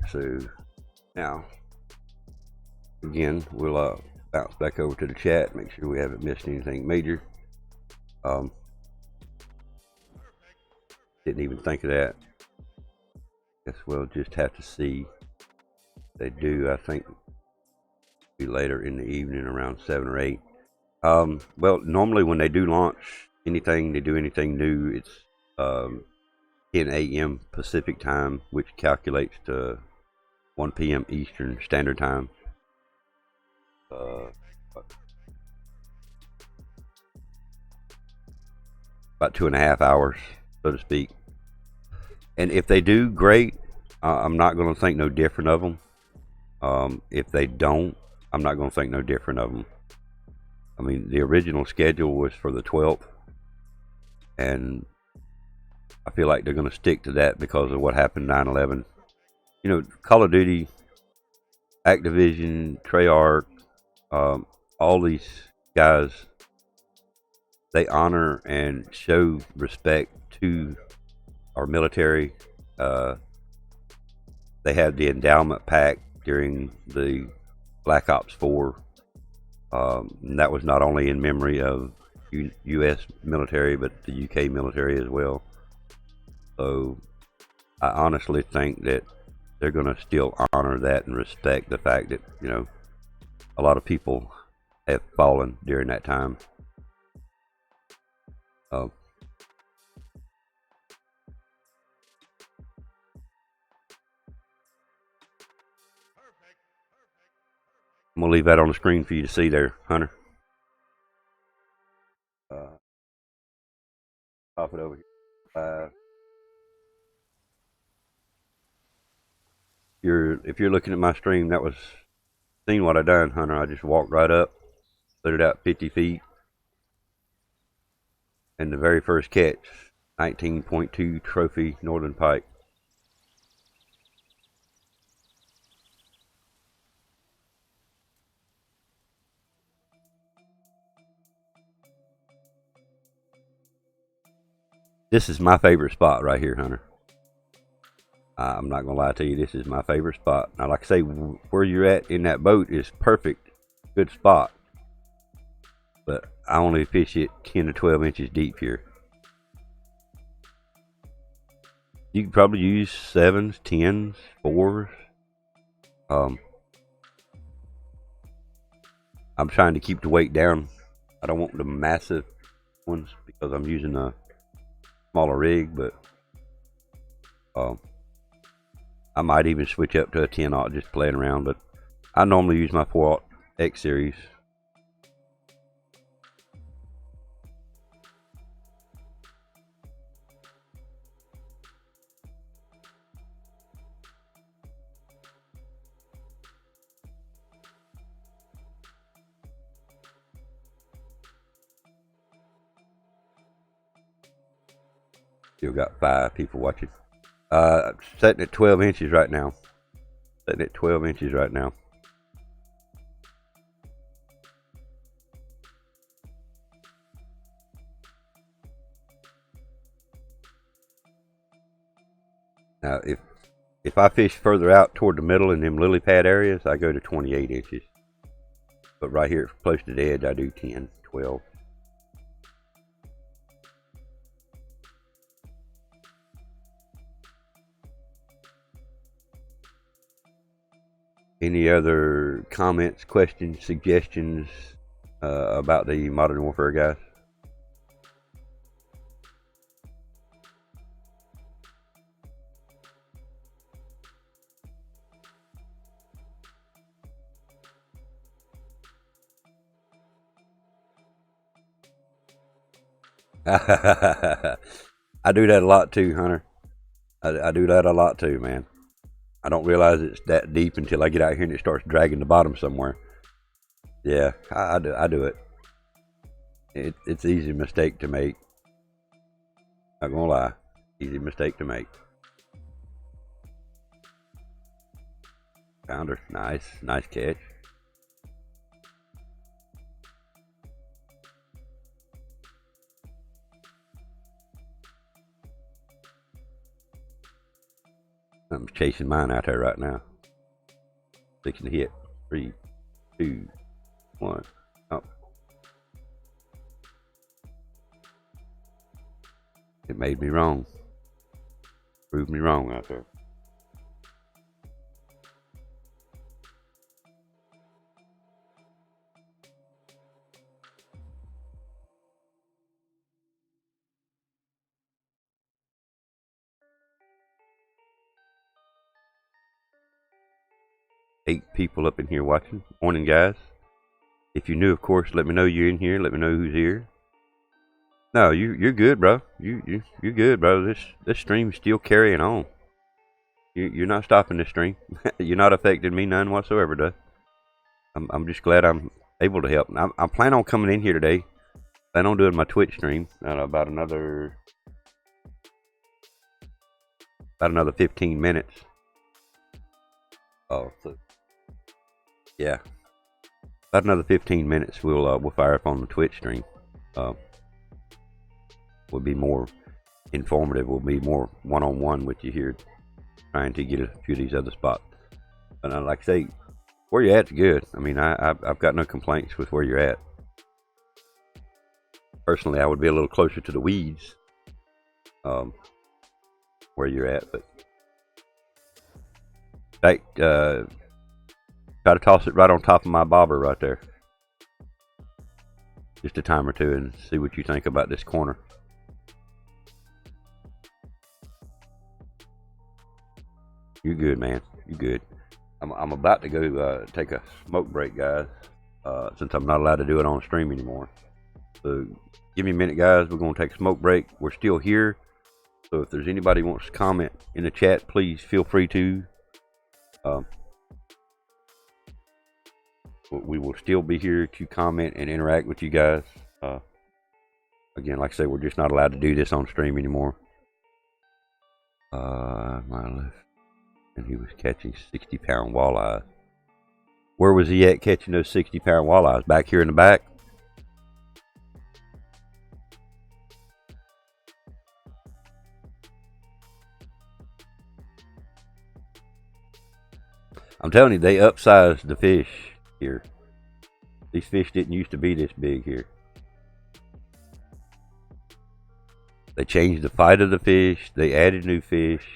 So now, again, we'll bounce back over to the chat, make sure we haven't missed anything major. Didn't even think of that. Guess we'll just have to see. They do, I think, be later in the evening around 7 or 8. Well, normally when they do launch anything, they do anything new, it's 10 a.m. Pacific time, which calculates to 1 p.m. Eastern Standard Time. About 2.5 hours, so to speak. And if they do, great. I'm not going to think no different of them. If they don't, I'm not going to think no different of them. I mean, the original schedule was for the 12th, and I feel like they're going to stick to that because of what happened 9/11. You know, Call of Duty, Activision, Treyarch, all these guys, they honor and show respect to our military. They had the endowment pack during the Black Ops 4. And that was not only in memory of U.S. military, but the UK military as well. So I honestly think that they're going to still honor that and respect the fact that, you know, a lot of people have fallen during that time. I'm gonna leave that on the screen for you to see there, Hunter. Pop it over here. If you're looking at my stream, that was seen what I done, Hunter. I just walked right up, put it out 50 feet, and the very first catch, 19.2 trophy northern pike. This is my favorite spot right here, Hunter. I'm not gonna lie to you, this is my favorite spot. Now, like I say, where you're at in that boat is perfect, good spot. But I only fish it 10 to 12 inches deep here. You can probably use 7s, 10s, 4s. I'm trying to keep the weight down. I don't want the massive ones because I'm using a smaller rig, but I might even switch up to a 10-aught just playing around, but I normally use my 4-aught X series. Still got 5 people watching. Setting at 12 inches right now. Setting at 12 inches right now. Now, if I fish further out toward the middle in them lily pad areas, I go to 28 inches. But right here close to the edge, I do 10, 12. Any other comments, questions, suggestions about the Modern Warfare guys? I do that a lot too, Hunter. I do that a lot too, man. I don't realize it's that deep until I get out here and it starts dragging the bottom somewhere. Yeah, I do it. It's an easy mistake to make. Not gonna lie, easy mistake to make. Found her. Nice catch. I'm chasing mine out there right now. Fixing to hit. 3, 2, 1. Oh. It made me wrong. Proved me wrong out there. Eight people up in here watching. Morning, guys. If you're new, of course, let me know you're in here. Let me know who's here. No, you're good, bro. You're good, bro. This stream's still carrying on. You're not stopping this stream. You're not affecting me none whatsoever, though. I'm just glad I'm able to help. I plan on coming in here today. Plan on doing my Twitch stream about another 15 minutes. Oh, so yeah, about another 15 minutes. We'll fire up on the Twitch stream. Will be more informative. Will be more one-on-one with you here, trying to get a few of these other spots. But like I say, where you're at's good. I mean, I've got no complaints with where you're at. Personally, I would be a little closer to the weeds, where you're at. But try to toss it right on top of my bobber right there. Just a time or two and see what you think about this corner. You're good, man. You're good. I'm about to go take a smoke break, guys, since I'm not allowed to do it on stream anymore. So give me a minute, guys. We're going to take a smoke break. We're still here. So if there's anybody who wants to comment in the chat, please feel free to. We will still be here to comment and interact with you guys. Again, like I say, we're just not allowed to do this on stream anymore. My left, and he was catching 60-pound walleyes. Where was he at catching those 60-pound walleyes? Back here in the back? I'm telling you, they upsized the fish here. These fish didn't used to be this big here. They changed the fight of the fish. They added new fish.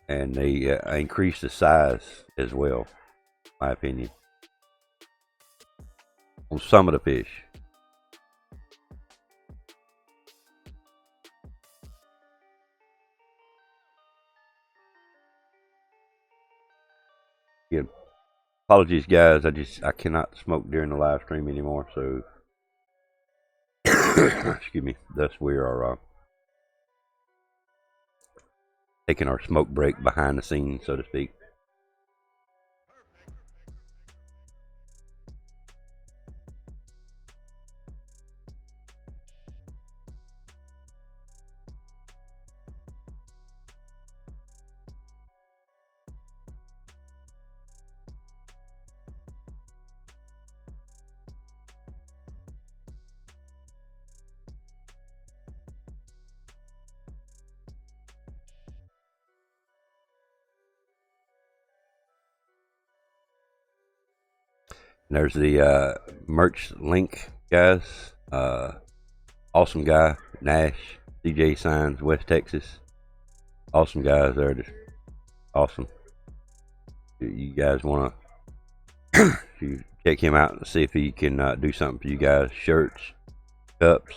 And they increased the size as well, in my opinion, on some of the fish. Yeah. Apologies, guys. I cannot smoke during the live stream anymore, so excuse me. Thus, we are taking our smoke break behind the scenes, so to speak. And there's the merch link, guys. Awesome guy, Nash, DJ Signs, West Texas. Awesome guys there, just awesome. You guys want to check him out and see if he can do something for you guys. Shirts, cups,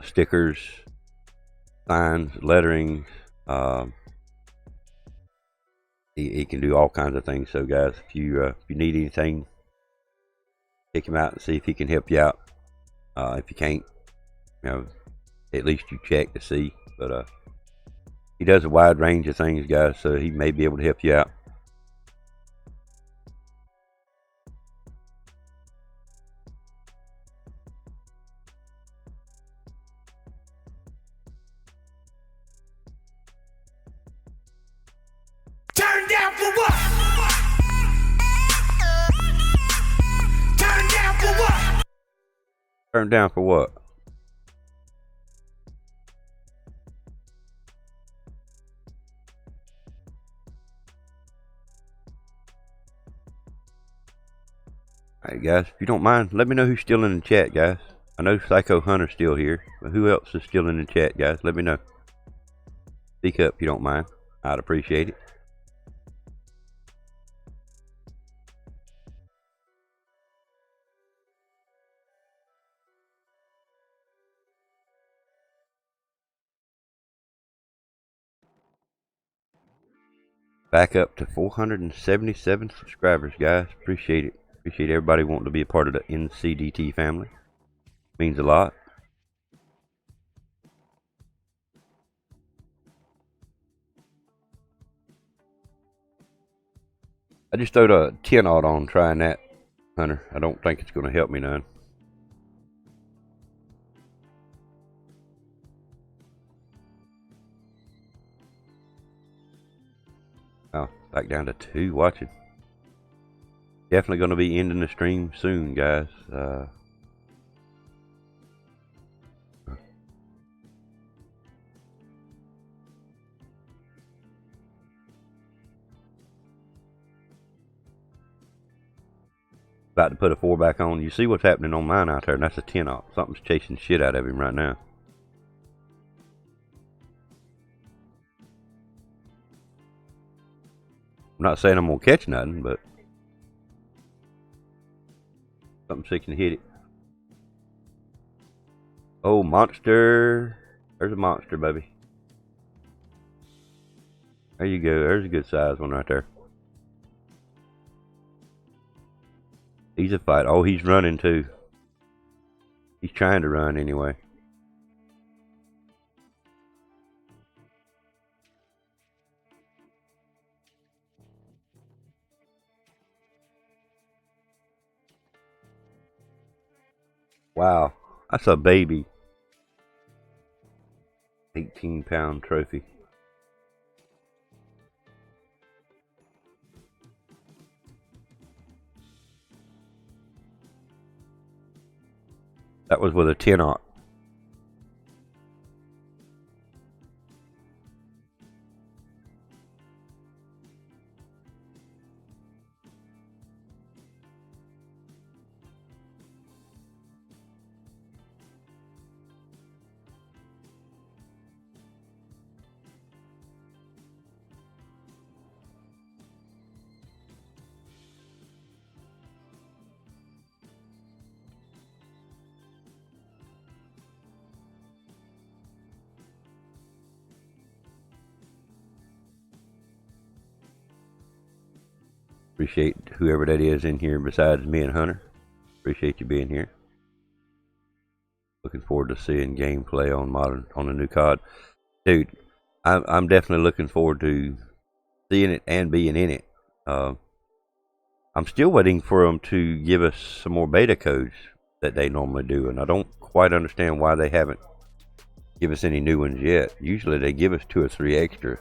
stickers, signs, letterings. He can do all kinds of things. So, guys, if you need anything, check him out and see if he can help you out. If you can't, you know, at least you check to see. But he does a wide range of things, guys, so he may be able to help you out. Turn down for what? Turn down for what? Turn down for what? Alright, guys, if you don't mind, let me know who's still in the chat, guys. I know Psycho Hunter's still here, but who else is still in the chat, guys? Let me know. Speak up if you don't mind. I'd appreciate it. Back up to 477 subscribers, guys. Appreciate it. Appreciate everybody wanting to be a part of the NCDT family. Means a lot. I just throwed a 10-aught on trying that, Hunter. I don't think it's going to help me none. Oh, back down to 2 watching. Definitely going to be ending the stream soon, guys. About to put a 4 back on. You see what's happening on mine out there, and that's a 10-aught. Something's chasing shit out of him right now. I'm not saying I'm going to catch nothing, but something's seeking to hit it. Oh, monster. There's a monster, baby. There you go. There's a good size one right there. He's a fight. Oh, he's running too. He's trying to run anyway. Wow, that's a baby. 18-pound trophy. That was with a 10-aught. Appreciate whoever that is in here besides me and Hunter. Appreciate you being here. Looking forward to seeing gameplay on the new COD. Dude, I'm definitely looking forward to seeing it and being in it. I'm still waiting for them to give us some more beta codes that they normally do, and I don't quite understand why they haven't give us any new ones yet. Usually they give us 2 or 3 extra.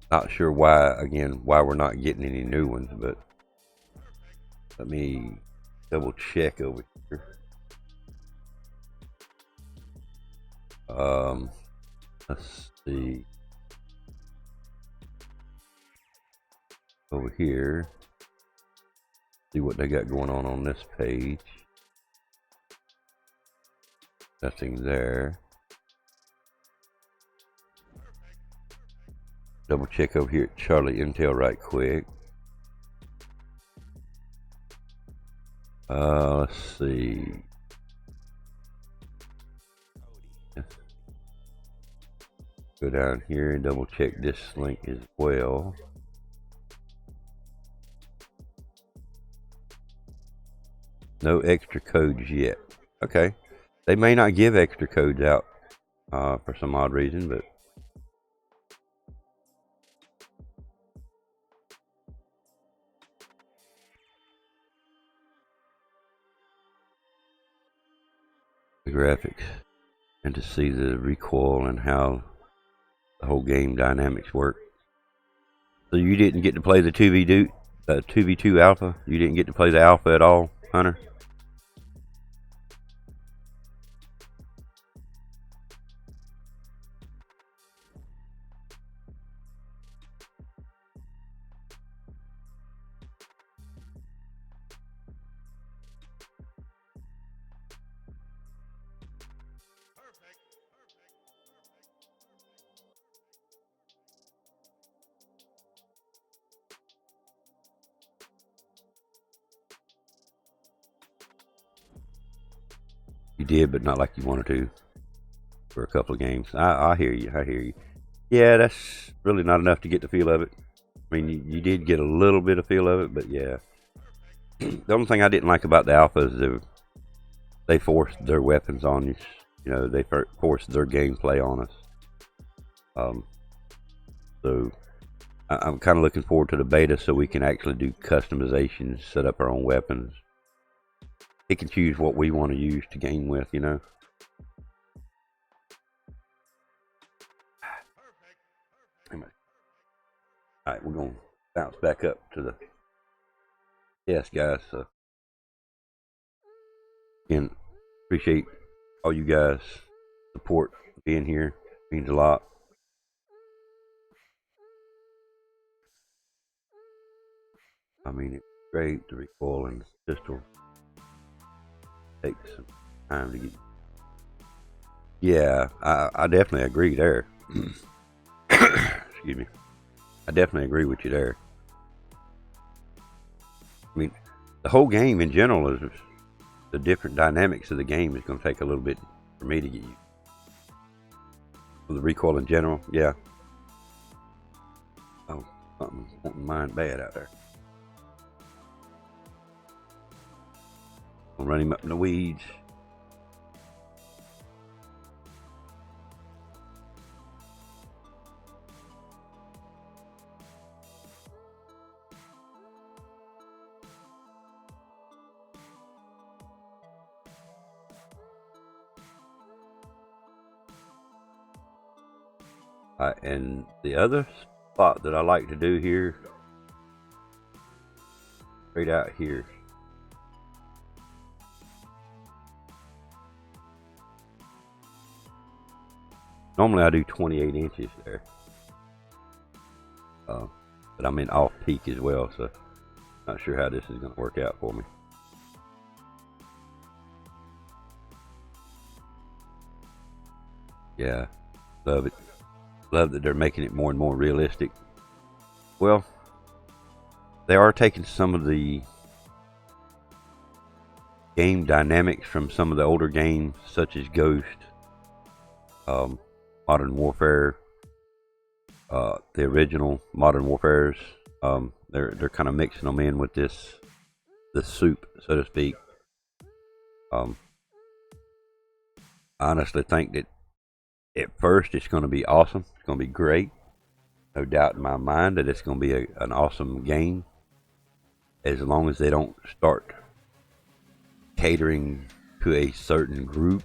Not sure why we're not getting any new ones, but let me double check over here. Let's see. Over here. See what they got going on this page. Nothing there. Double check over here at Charlie Intel right quick. Let's see. Go down here and double check this link as well. No extra codes yet. Okay. They may not give extra codes out for some odd reason, but the graphics and to see the recoil and how the whole game dynamics work. So you didn't get to play the 2v2 alpha? You didn't get to play the alpha at all, Hunter? You did, but not like you wanted to for a couple of games. I hear you. I hear you. Yeah, that's really not enough to get the feel of it. I mean, you did get a little bit of feel of it, but yeah. The only thing I didn't like about the alpha is they forced their weapons on you. You know, they forced their gameplay on us. So I'm kind of looking forward to the beta so we can actually do customizations, set up our own weapons. Pick and choose what we want to use to game with, you know. Alright, we're going to bounce back up to the test, guys. So, again, appreciate all you guys' support being here. It means a lot. I mean, it's great. The recoil and the pistol takes some time to get. Yeah, I definitely agree there. Excuse me. I definitely agree with you there. I mean, the whole game in general is the different dynamics of the game is going to take a little bit for me to get you. For the recoil in general, yeah. Something's wanting mine bad out there. I'll run him up in the weeds. And the other spot that I like to do here, straight out here. Normally I do 28 inches there. But I'm in off peak as well, so not sure how this is going to work out for me. Yeah, love it. Love that they're making it more and more realistic. Well, they are taking some of the game dynamics from some of the older games, such as Ghost, Modern Warfare, the original Modern Warfares. They're kind of mixing them in with the soup, so to speak. I honestly think that at first it's going to be awesome. It's going to be great. No doubt in my mind that it's going to be an awesome game, as long as they don't start catering to a certain group.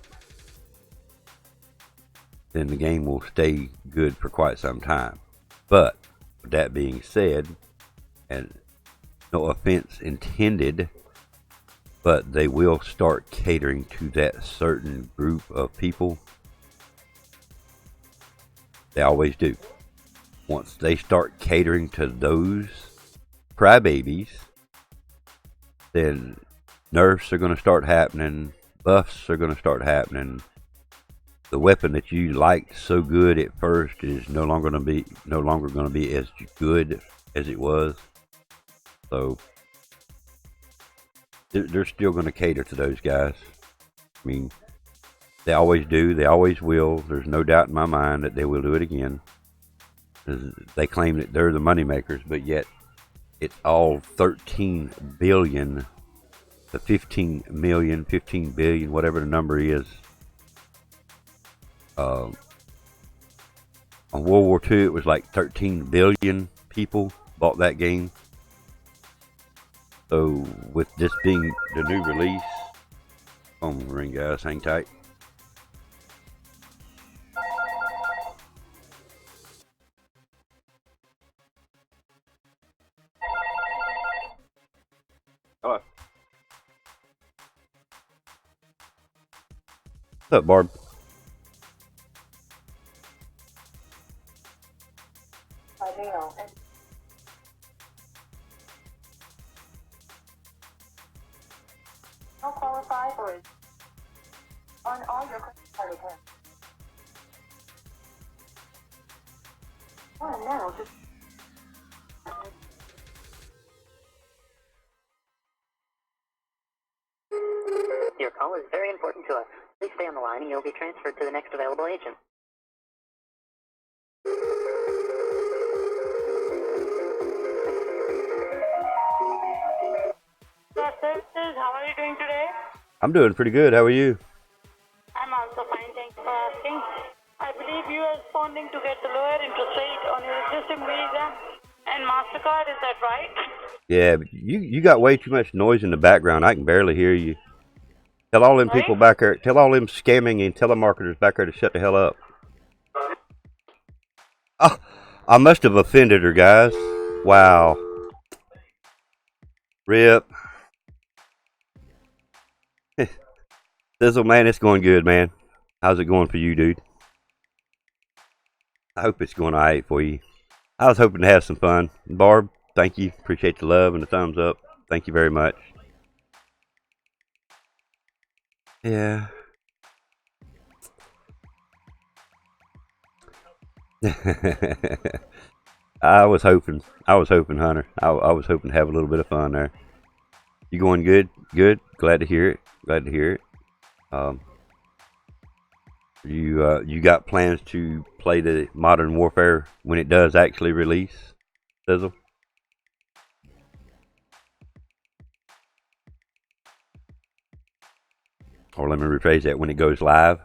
Then the game will stay good for quite some time. But with that being said, and no offense intended, but they will start catering to that certain group of people. They always do. Once they start catering to those crybabies, then nerfs are going to start happening, buffs are going to start happening. The weapon that you liked so good at first is no longer going to be as good as it was. So they're still going to cater to those guys. I mean, they always do. They always will. There's no doubt in my mind that they will do it again. They claim that they're the money makers, but yet it's all 13 billion to 15 million, 15 billion, whatever the number is. On World War II, it was like 13 billion people bought that game. So with this being the new release, phone ring, guys, hang tight. Hello. What's up, Barb? I'll qualify for it on all your credit card accounts. Oh no, just your call is very important to us. Please stay on the line and you'll be transferred to the next available agent. Services, how are you doing today? I'm doing pretty good. How are you? I'm also fine, thanks for asking. I believe you are responding to get the lower interest rate on your existing Visa and MasterCard, is that right? Yeah, but you got way too much noise in the background. I can barely hear you. Tell all them people back there, tell all them scamming and telemarketers back there to shut the hell up. Oh, I must have offended her, guys. Wow. Rip. Sizzle, man, it's going good, man. How's it going for you, dude? I hope it's going alright for you. I was hoping to have some fun. Barb, thank you. Appreciate the love and the thumbs up. Thank you very much. Yeah. I was hoping, Hunter. I was hoping to have a little bit of fun there. You going good? Good. Glad to hear it. Glad to hear it. You got plans to play the Modern Warfare when it does actually release? Sizzle. Or let me rephrase that, when it goes live.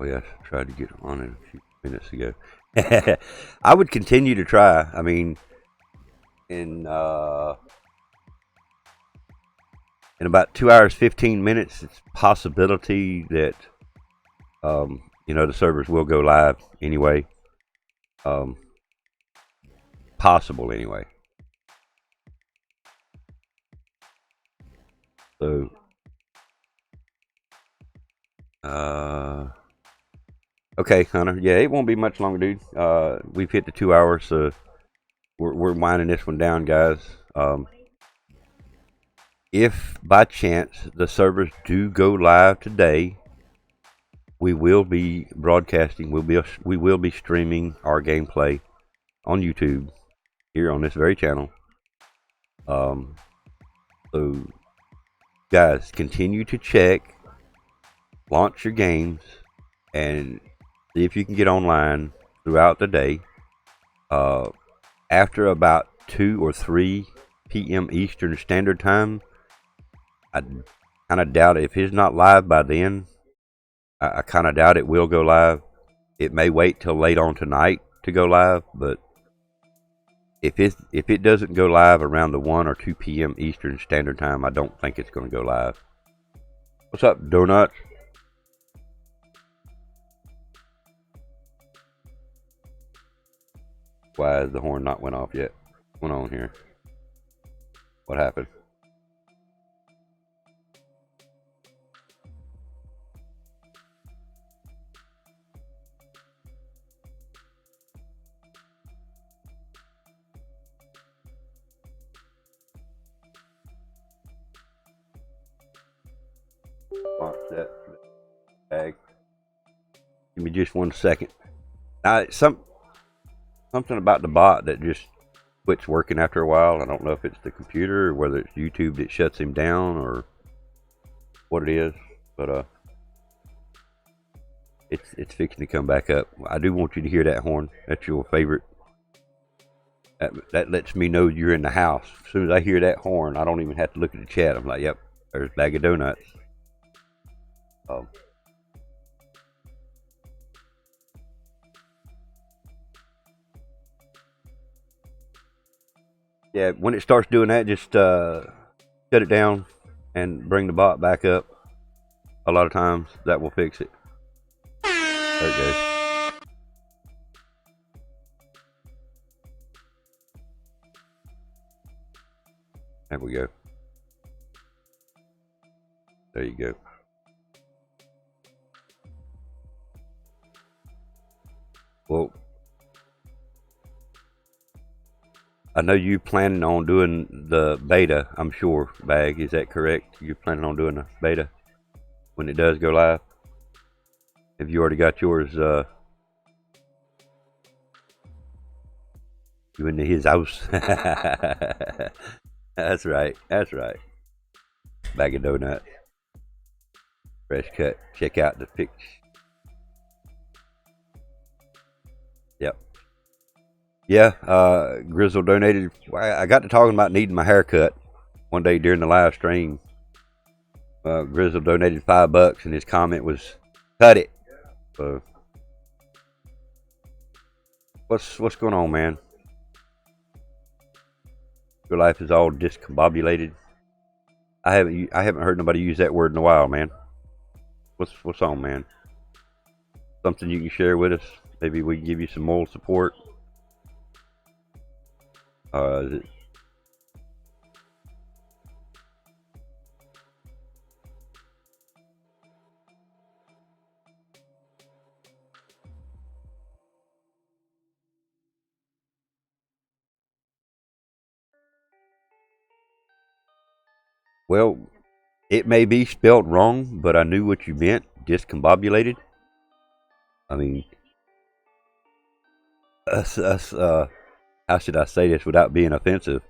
Oh yes, I tried to get on it a few minutes ago. I would continue to try. I mean, in about 2 hours 15 minutes, it's a possibility that the servers will go live anyway. Possible anyway. So, okay, Hunter. Yeah, it won't be much longer, dude. We've hit the 2 hours, so we're winding this one down, guys. If by chance the servers do go live today, we will be broadcasting. We will be streaming our gameplay on YouTube here on this very channel. So, guys, continue to check, launch your games, and see if you can get online throughout the day. After about 2 or 3 p.m. Eastern Standard Time, I kind of doubt it. If it's not live by then, I kind of doubt it will go live. It may wait till late on tonight to go live, but if it doesn't go live around the 1 or 2 p.m. Eastern Standard Time, I don't think it's going to go live. What's up, Donuts? Why has the horn not went off yet? What's going on here? What happened? Launch that bag. Give me just 1 second. Something about the bot that just quits working after a while. I don't know if it's the computer or whether it's YouTube that shuts him down or what it is, but it's fixing to come back up. I do want you to hear that horn. That's your favorite. That lets me know you're in the house. As soon as I hear that horn, I don't even have to look at the chat. I'm like, yep, there's Bag of Donuts. Yeah, when it starts doing that, just shut it down and bring the bot back up. A lot of times that will fix it. There it goes. There we go. There you go. Well, I know you planning on doing the beta, I'm sure, Bag. Is that correct? You're planning on doing a beta when it does go live? Have you already got yours, you into his house? That's right. That's right. Bag of Donuts. Fresh cut. Check out the pics. Yep. Yeah, Grizzle donated. I got to talking about needing my haircut one day during the live stream. Grizzle donated $5 and his comment was, cut it. So, what's going on, man? Your life is all discombobulated. I haven't heard nobody use that word in a while, man. What's on, man? Something you can share with us? Maybe we can give you some moral support. Is it? Well, it may be spelled wrong, but I knew what you meant. Discombobulated. I mean, us. How should I say this without being offensive?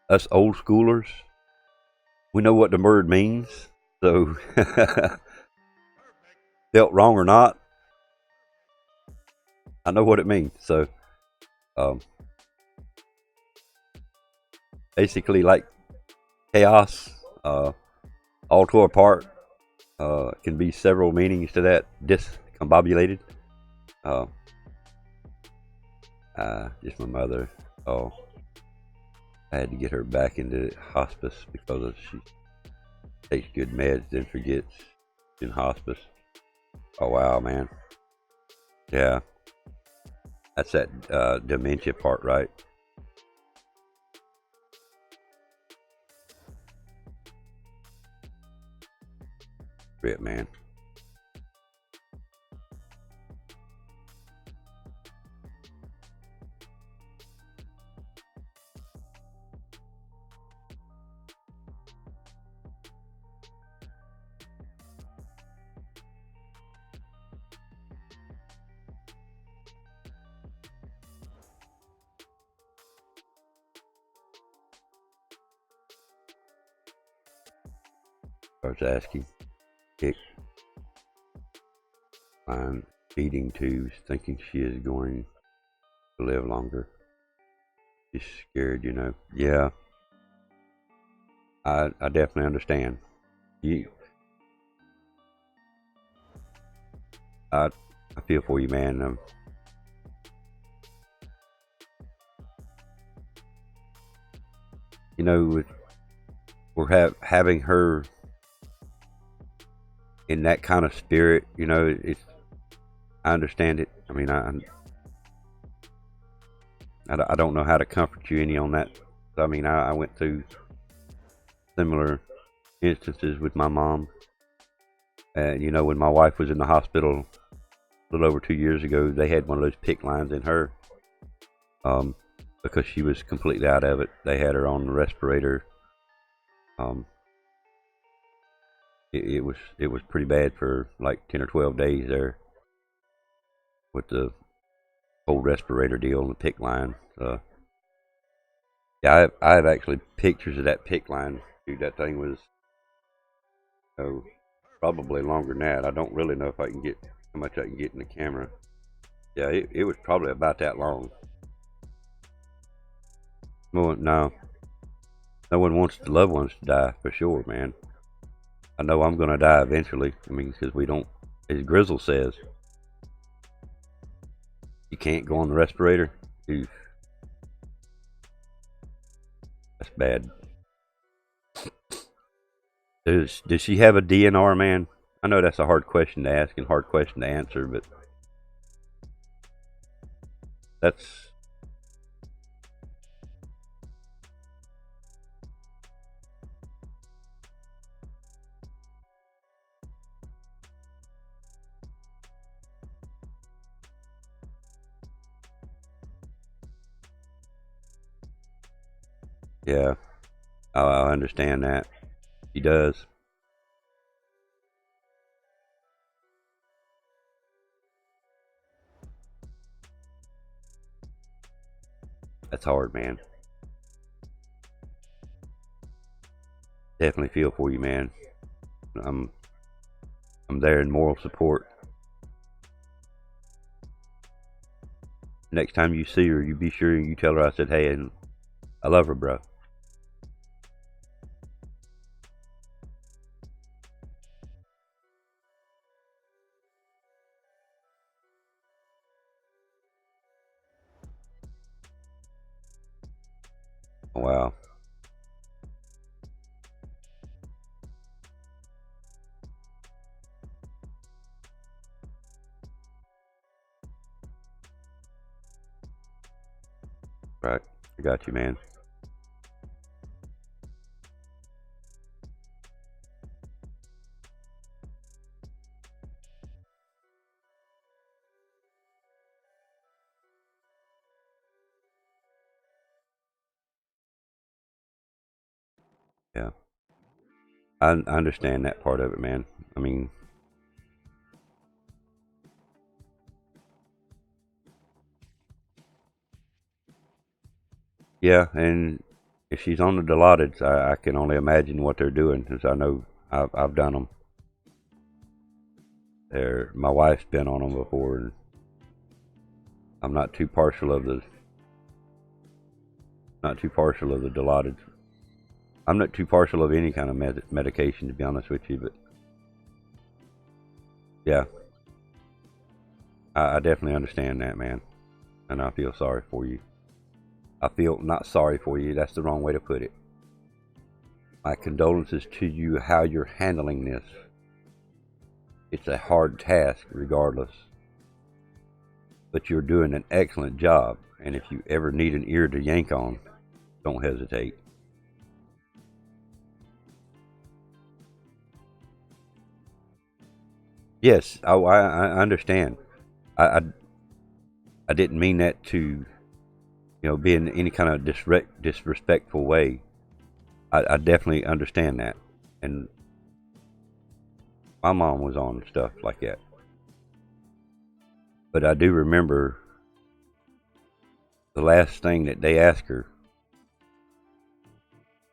Us old schoolers, we know what the word means. So, spelled wrong or not, I know what it means. So, um, basically, like chaos, all tore apart. Can be several meanings to that. Discombobulated. Just my mother. Oh, I had to get her back into hospice because she takes good meds, then forgets in hospice. Oh wow, man. Yeah, that's that dementia part, right? Rip, man. I was asking. Kick. I'm feeding tubes, thinking she is going to live longer. She's scared, you know. Yeah, I definitely understand. You, I feel for you, man. You know, we're having her in that kind of spirit. You know, I understand it. I mean, I don't know how to comfort you any on that. I mean, I went through similar instances with my mom. And, you know, when my wife was in the hospital a little over 2 years ago, they had one of those PICC lines in her because she was completely out of it. They had her on the respirator. It was pretty bad for like 10 or 12 days there with the whole respirator deal and the PICC line. Yeah, I have actually pictures of that PICC line. Dude, that thing was probably longer than that. I don't really know if I can get how much I can get in the camera. Yeah, it was probably about that long. Well, no one wants the loved ones to die for sure, man. I know I'm gonna die eventually. I mean, because we don't, as Grizzle says, you can't go on the respirator. Oof. That's bad. Does she have a DNR, man? I know that's a hard question to ask and hard question to answer, but that's yeah. I understand that. She does. That's hard, man. Definitely feel for you, man. I'm there in moral support. Next time you see her, you be sure you tell her I said, hey, and I love her, bro. Wow. Right. I got you, man. Yeah. I understand that part of it, man. I mean, yeah, and if she's on the Dilaudid, I can only imagine what they're doing, because I know I've done them. My wife's been on them before, and I'm not too partial of the Dilaudid. I'm not too partial of any kind of medication, to be honest with you, but yeah, I definitely understand that, man, and I feel sorry for you. I feel not sorry for you, that's the wrong way to put it. My condolences to you how you're handling this. It's a hard task regardless, but you're doing an excellent job, and if you ever need an ear to yank on, don't hesitate. Yes, I understand. I didn't mean that to, be in any kind of disrespectful way. I definitely understand that, and my mom was on stuff like that. But I do remember the last thing that they asked her,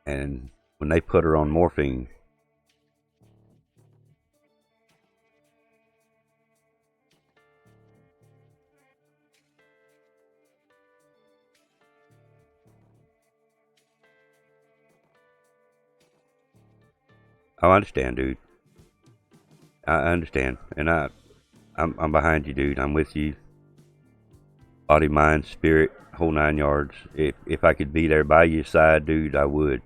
and when they put her on morphine, I understand, dude. I understand, and I'm behind you, dude. I'm with you. Body, mind, spirit, whole 9 yards. If I could be there by your side, dude, I would.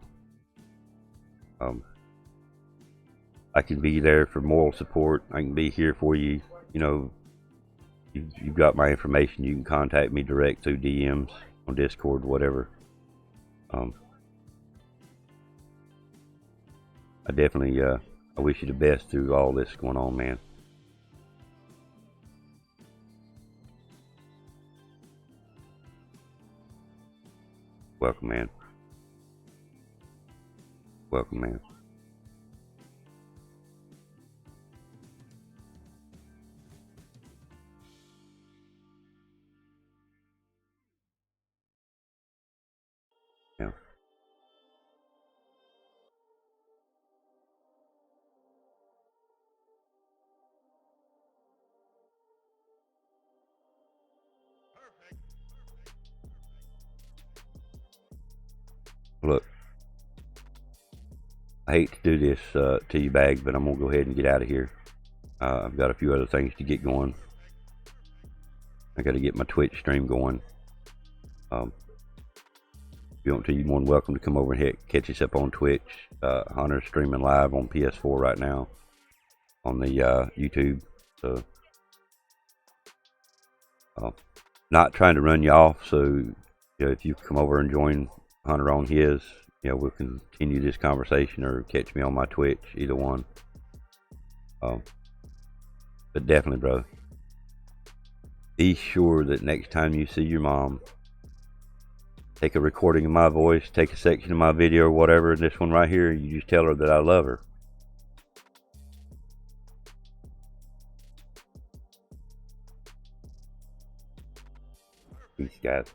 I can be there for moral support. I can be here for you. You've got my information. You can contact me direct through DMs on Discord, whatever. I definitely, I wish you the best through all this going on, man. Welcome, man. Welcome, man. Yeah. Look, I hate to do this to you, Bag, but I'm going to go ahead and get out of here. I've got a few other things to get going. I got to get my Twitch stream going. If you want to, you're more than welcome to come over and catch us up on Twitch. Hunter's streaming live on PS4 right now on the YouTube. So, not trying to run you off. So, if you come over and join Hunter on his, we'll continue this conversation, or catch me on my Twitch, either one. But definitely, bro, be sure that next time you see your mom, take a recording of my voice, take a section of my video or whatever, and this one right here, you just tell her that I love her. Peace, guys.